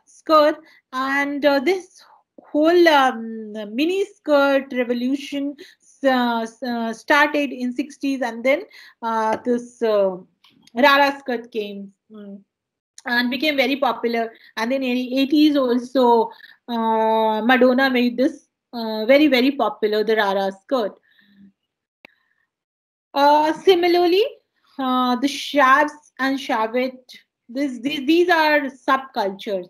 skirt, and this whole mini skirt revolution started in 60s, and then this Rara skirt came. And became very popular. And then in the 80s also, Madonna made this very, very popular, the Rara skirt. Similarly, the shabs and shavette, these are subcultures.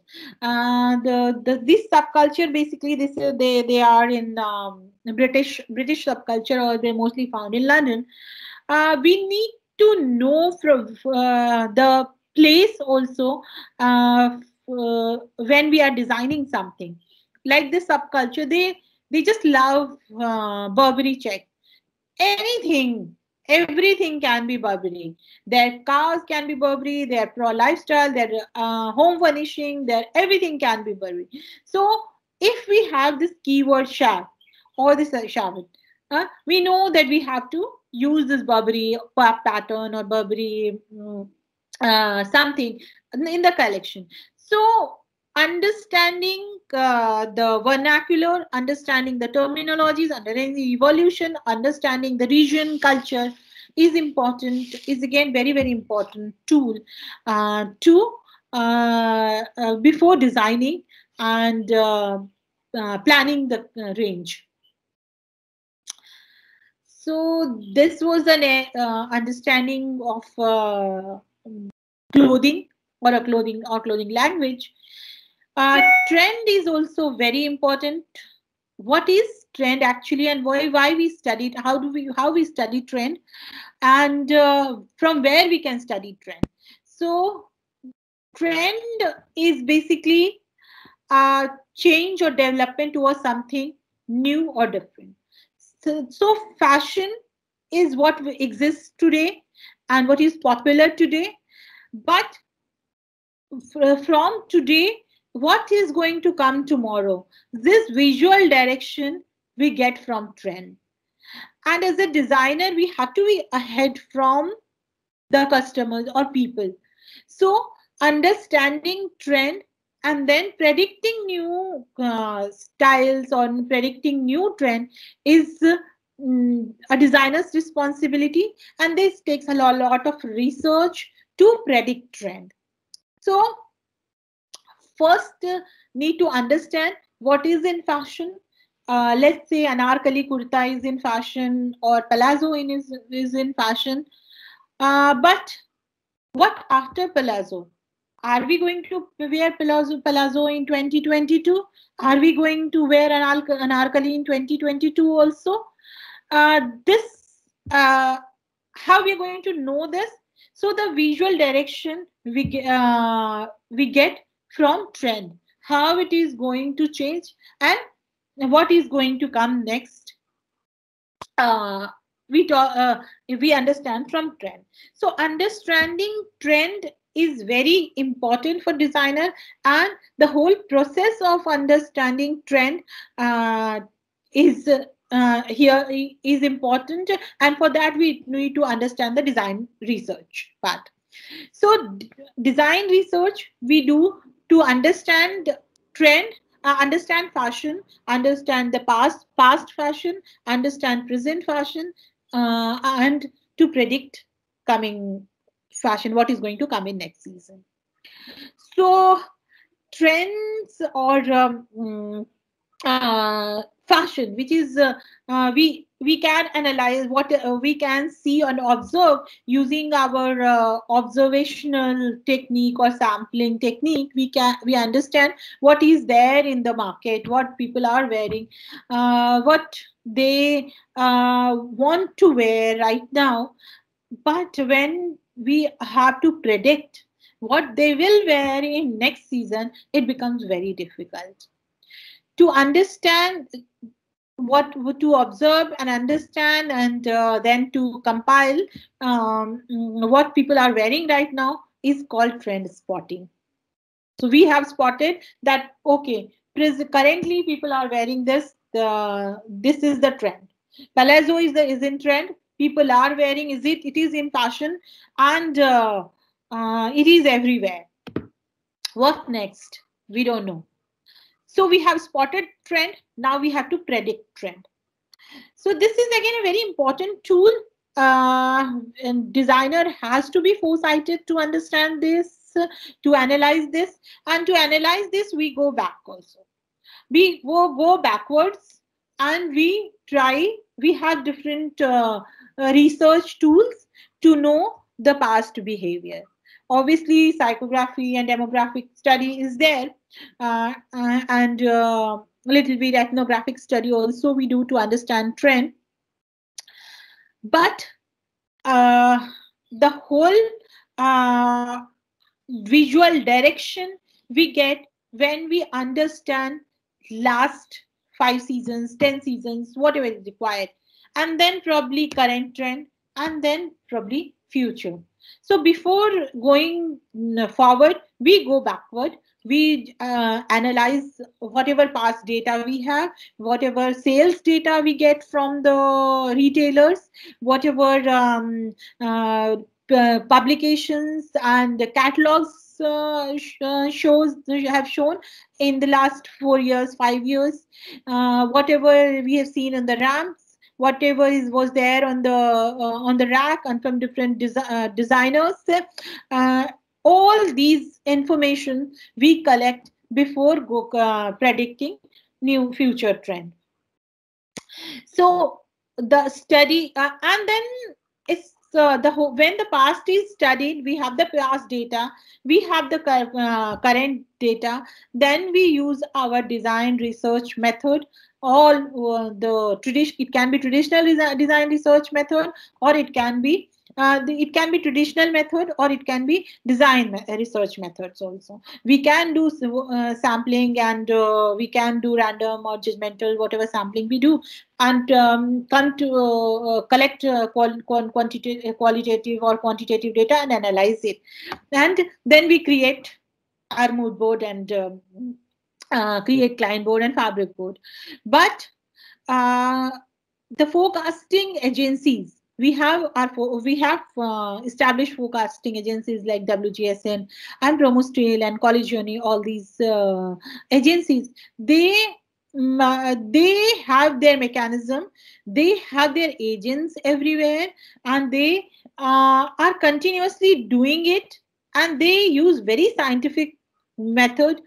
This subculture, basically, they are in British subculture, or they're mostly found in London. We need to know from the place also when we are designing something. Like this subculture, they just love Burberry check. Anything, everything can be Burberry. Their cars can be Burberry, their pro lifestyle, their home furnishing, their everything can be Burberry. So if we have this keyword shab or this shavit, we know that we have to use this Burberry pattern or Burberry something in the collection. So understanding the vernacular, understanding the terminologies, understanding the evolution, understanding the region, culture is important, is again very, very important tool to before designing and planning the range. So this was an understanding of clothing or a clothing language. Trend is also very important. What is trend actually, and why we study it? How we study trend, and from where we can study trend. So trend is basically a change or development towards something new or different. So fashion is what exists today and what is popular today, but from today, what is going to come tomorrow? This visual direction we get from trend. And as a designer, we have to be ahead from the customers or people. So understanding trend and then predicting new styles or predicting new trend is a designer's responsibility. And this takes a lot of research to predict trend. So first, need to understand what is in fashion. Let's say anarkali kurta is in fashion or palazzo is in fashion. But what after palazzo? Are we going to wear palazzo in 2022? Are we going to wear anarkali in 2022 also? How we are going to know this? So the visual direction we get from trend, how it is going to change and what is going to come next. We understand from trend. So understanding trend is very important for designer, and the whole process of understanding trend is here is important, and for that we need to understand the design research part. So design research we do to understand trend, understand fashion, understand the past fashion, understand present fashion, and to predict coming fashion, what is going to come in next season. So trends or fashion, which is we can analyze what we can see and observe using our observational technique or sampling technique. We understand what is there in the market, what people are wearing, what they want to wear right now. But when we have to predict what they will wear in next season, it becomes very difficult to understand what to observe and understand, and then to compile what people are wearing right now is called trend spotting. So we have spotted that, okay, currently people are wearing this, this is the trend. Palazzo is in trend, people are wearing, it is in fashion, and it is everywhere. What next? We don't know. So we have spotted trend. Now we have to predict trend. So this is again a very important tool. And designer has to be foresighted to understand this, to analyze this, and to analyze this we go back also. We go backwards, and we have different research tools to know the past behavior. Obviously psychography and demographic study is there, and little bit ethnographic study also we do to understand trend. But the whole visual direction we get when we understand last 5 seasons, 10 seasons, whatever is required, and then probably current trend, and then probably future. So before going forward, we go backward. We analyze whatever past data we have, whatever sales data we get from the retailers, whatever publications and catalogs shows have shown in the last 4 years, 5 years, whatever we have seen in the ramps, whatever was there on the rack and from different designers. All these information we collect before predicting new future trend. So the study and then it's when the past is studied, we have the past data, we have the current data, then we use our design research method. All it can be traditional design research method, or it can be traditional method, or it can be design research methods also. We can do sampling, and we can do random or judgmental, whatever sampling we do, and come to collect qualitative or quantitative data and analyze it. And then we create our mood board and create client board and fabric board. But the forecasting agencies, we have established forecasting agencies like WGSN and Promostrail and College Journey. All these agencies, they have their mechanism, they have their agents everywhere, and they are continuously doing it, and they use very scientific method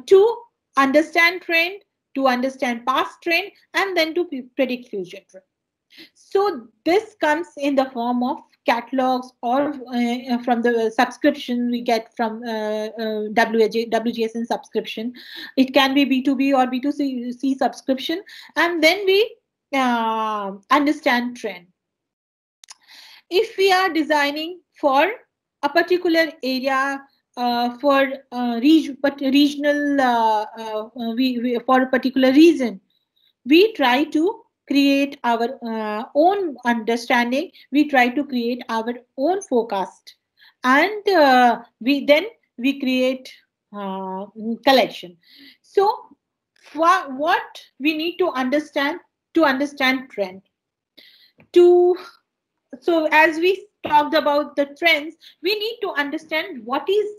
to understand trend, to understand past trend, and then to predict future trend. So this comes in the form of catalogs, or from the subscription we get from WGSN subscription. It can be B2B or B2C subscription, and then we understand trend. If we are designing for a particular area, for regional, for a particular reason, we try to create our own understanding, we try to create our own forecast, and we create collection. So what we need to understand trend, so as we talked about the trends, we need to understand what is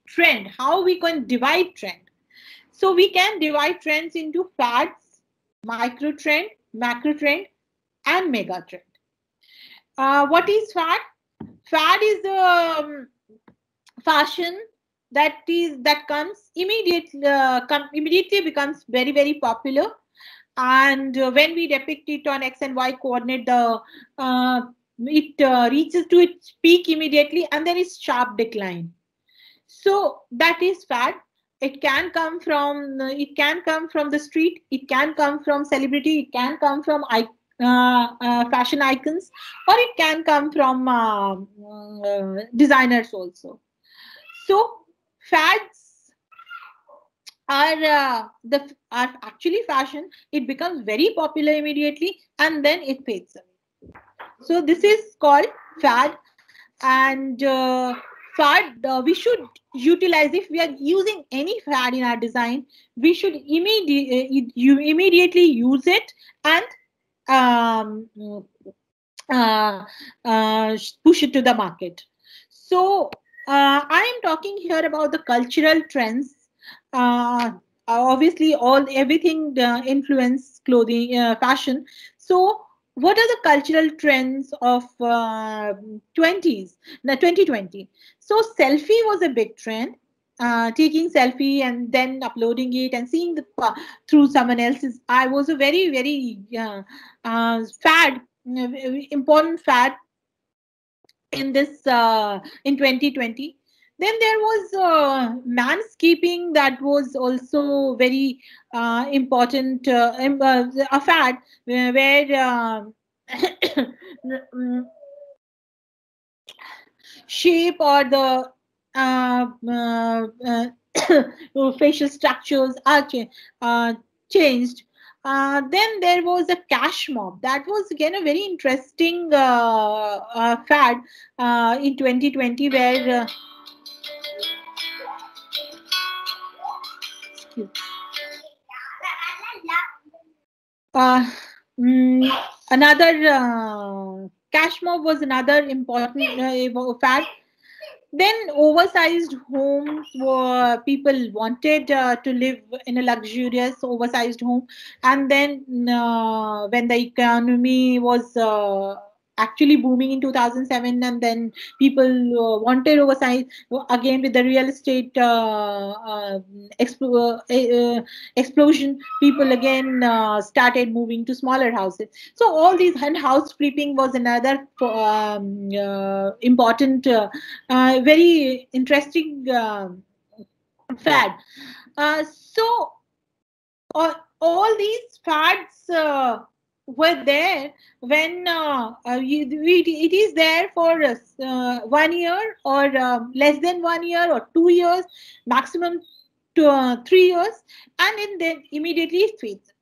trend, how we can divide trend. So we can divide trends into fads, micro trend, macro trend, and mega trend. What is fad? Fad is the fashion that comes immediately becomes very, very popular, and when we depict it on X and Y coordinate, it reaches to its peak immediately, and then it's sharp decline. So that is fad. It can come from the street, it can come from celebrity, it can come from fashion icons, or it can come from designers also. So fads are actually fashion. It becomes very popular immediately, and then it fades away. So this is called fad, and fad we should utilize. If we are using any fad in our design, we should immediately use it and push it to the market. So I am talking here about the cultural trends. Obviously everything influence clothing, fashion. So what are the cultural trends of 2020? So selfie was a big trend. Taking selfie and then uploading it and seeing the through someone else's eye was a very fad, important fad in this in 2020. Then there was manscaping, that was also very important, a fad where shape or the facial structures are changed. Then there was a cash mob. That was again a very interesting fad in 2020, where another cash mob was another important fad. Then oversized homes, were people wanted to live in a luxurious oversized home. And then when the economy was actually booming in 2007, and then people wanted oversized again with the real estate explosion, people again started moving to smaller houses. So all these, and house flipping was another important very interesting fad. So all these fads were there when it is there for 1 year or less than 1 year or 2 years, maximum to 3 years, and then immediately it fades.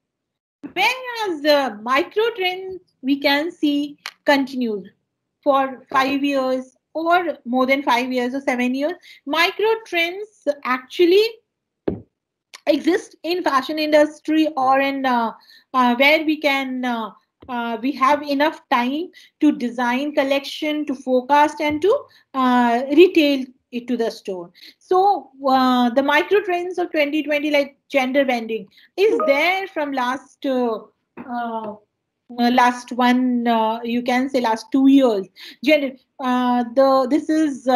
Whereas the micro trends we can see continued for 5 years or more than 5 years or 7 years. Micro trends actually exist in fashion industry, or in where we can we have enough time to design collection, to forecast, and to retail it to the store. So the micro trends of 2020, like gender bending, is there from last one, you can say last 2 years. This is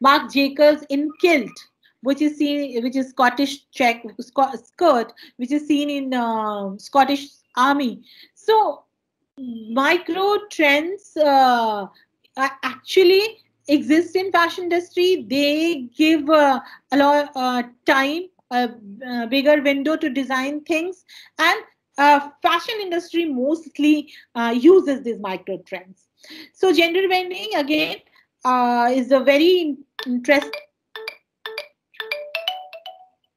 Marc Jacobs in kilt, which is Scottish skirt, which is seen in Scottish army. So micro trends actually exist in fashion industry. They give a lot time, a bigger window to design things, and fashion industry mostly uses these micro trends. So gender bending again is a very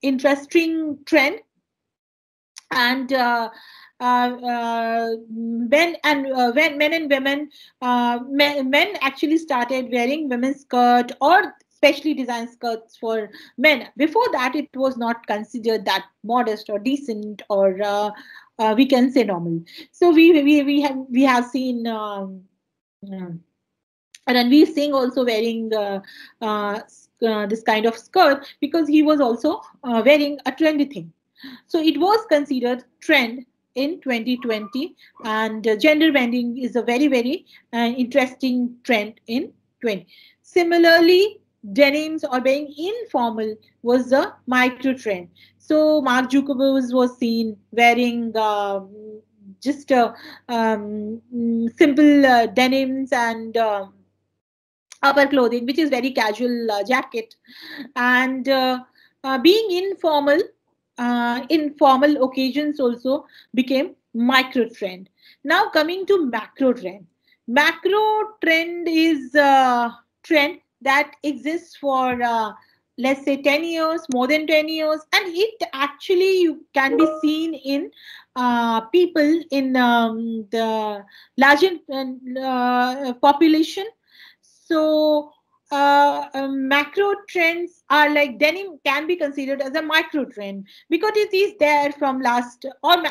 interesting trend. And when men and women, men actually started wearing women's skirt or specially designed skirts for men. Before that, it was not considered that modest or decent, or we can say normal. So we have seen Ranveer Singh also wearing this kind of skirt, because he was also wearing a trendy thing. So it was considered trend in 2020, and gender bending is a very interesting trend in 20. Similarly, denims or being informal was a micro trend. So Marc Jacobs was seen wearing just simple denims and upper clothing, which is very casual jacket, and being informal in formal occasions also became micro trend. Now coming to macro trend. Macro trend is a trend that exists for let's say 10 years, more than 10 years, and it actually can be seen in people in the larger population. So macro trends are like denim can be considered as a micro trend, because it is there from last, or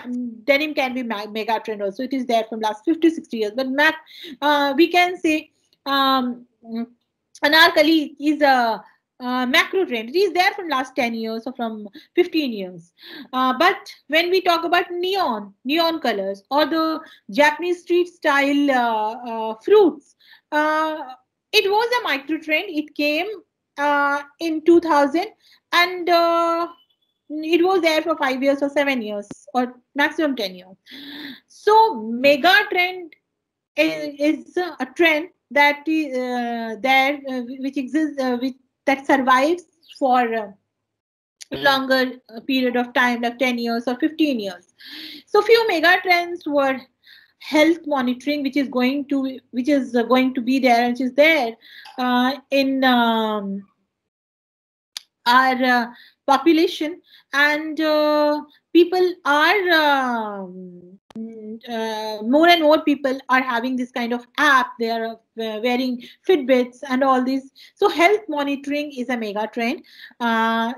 denim can be mega trend also. It is there from last 50-60 years. But we can say anarkali is a macro trend. It is there from last 10 years or from 15 years. But when we talk about neon colors or the Japanese street style fruits, it was a micro trend. It came in 2000, and it was there for 5 years or 7 years or maximum 10 years. So mega trend is a trend that which exists, that survives for longer period of time, like 10 years or 15 years. So few mega trends were health monitoring, which is going to be there, which is there in our population, and people are more and more people are having this kind of app. They are wearing Fitbits and all this. So health monitoring is a mega trend.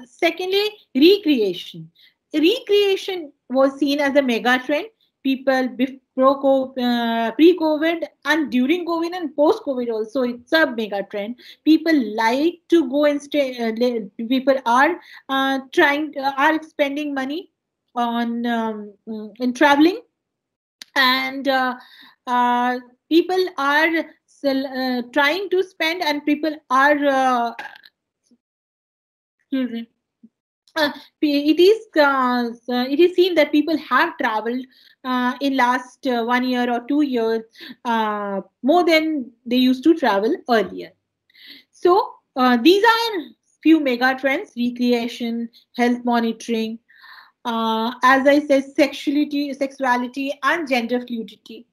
Secondly, recreation. Recreation was seen as a mega trend. People pre-COVID and during COVID and post-COVID also, it's a mega trend. People like to go and stay. People are are spending money on in traveling, and people are trying to spend, and people are excuse me. It is seen that people have traveled in last 1 year or 2 years more than they used to travel earlier. So these are few mega trends: recreation, health monitoring, as I said, sexuality and gender fluidity.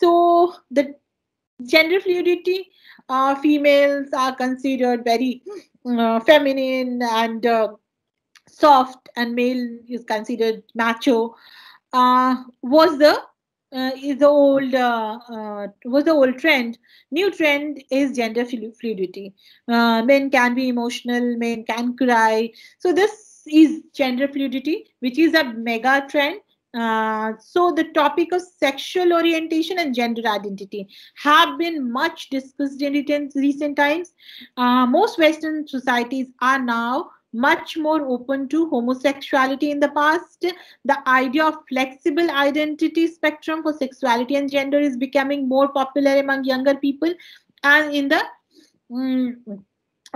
So the gender fluidity, females are considered very feminine and soft, and male is considered macho. Was the old trend. New trend is gender fluidity. Men can be emotional, men can cry. So this is gender fluidity, which is a mega trend. So the topic of sexual orientation and gender identity have been much discussed in recent times. Most Western societies are now much more open to homosexuality. In the past, the idea of flexible identity spectrum for sexuality and gender is becoming more popular among younger people. And in the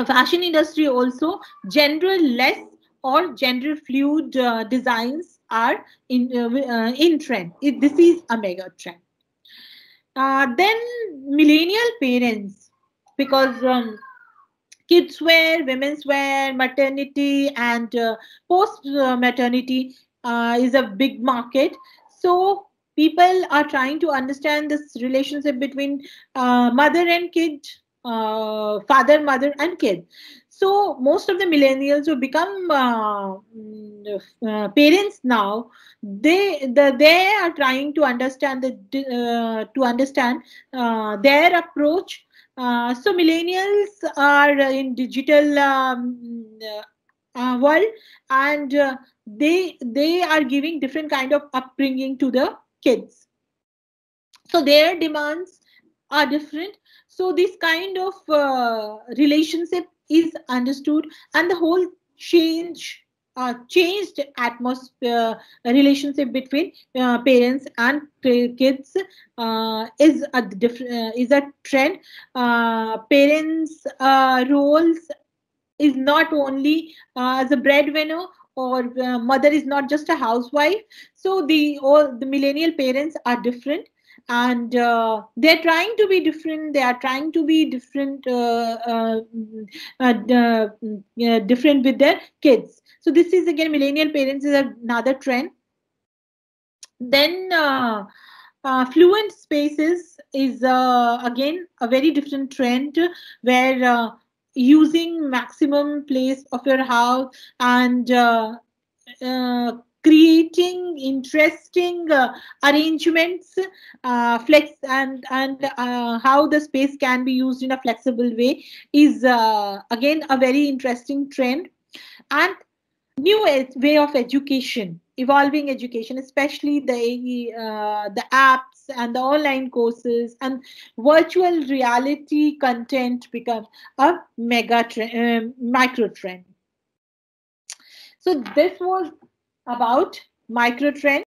fashion industry also, gender-less or gender fluid designs are in trend. This is a mega trend. Then millennial parents, because kids wear, women's wear, maternity and post maternity is a big market. So people are trying to understand this relationship between mother and kid, father, mother and kid. So most of the millennials who become parents now, they are trying to understand their approach. So millennials are in digital world, and they are giving different kind of upbringing to the kids. So their demands are different. So this kind of relationship is understood, and the whole changed atmosphere, relationship between parents and kids is a trend. Parents roles is not only as a breadwinner, or mother is not just a housewife. So the millennial parents are different, and they're trying to be different. They are trying to be different different with their kids. So this is again, millennial parents is another trend. Then fluent spaces is again a very different trend, where using maximum place of your house and creating interesting arrangements, flex and how the space can be used in a flexible way is again a very interesting trend. And new way of education. evolving education, especially the apps and the online courses and virtual reality content become a micro trend. So this was about micro trend.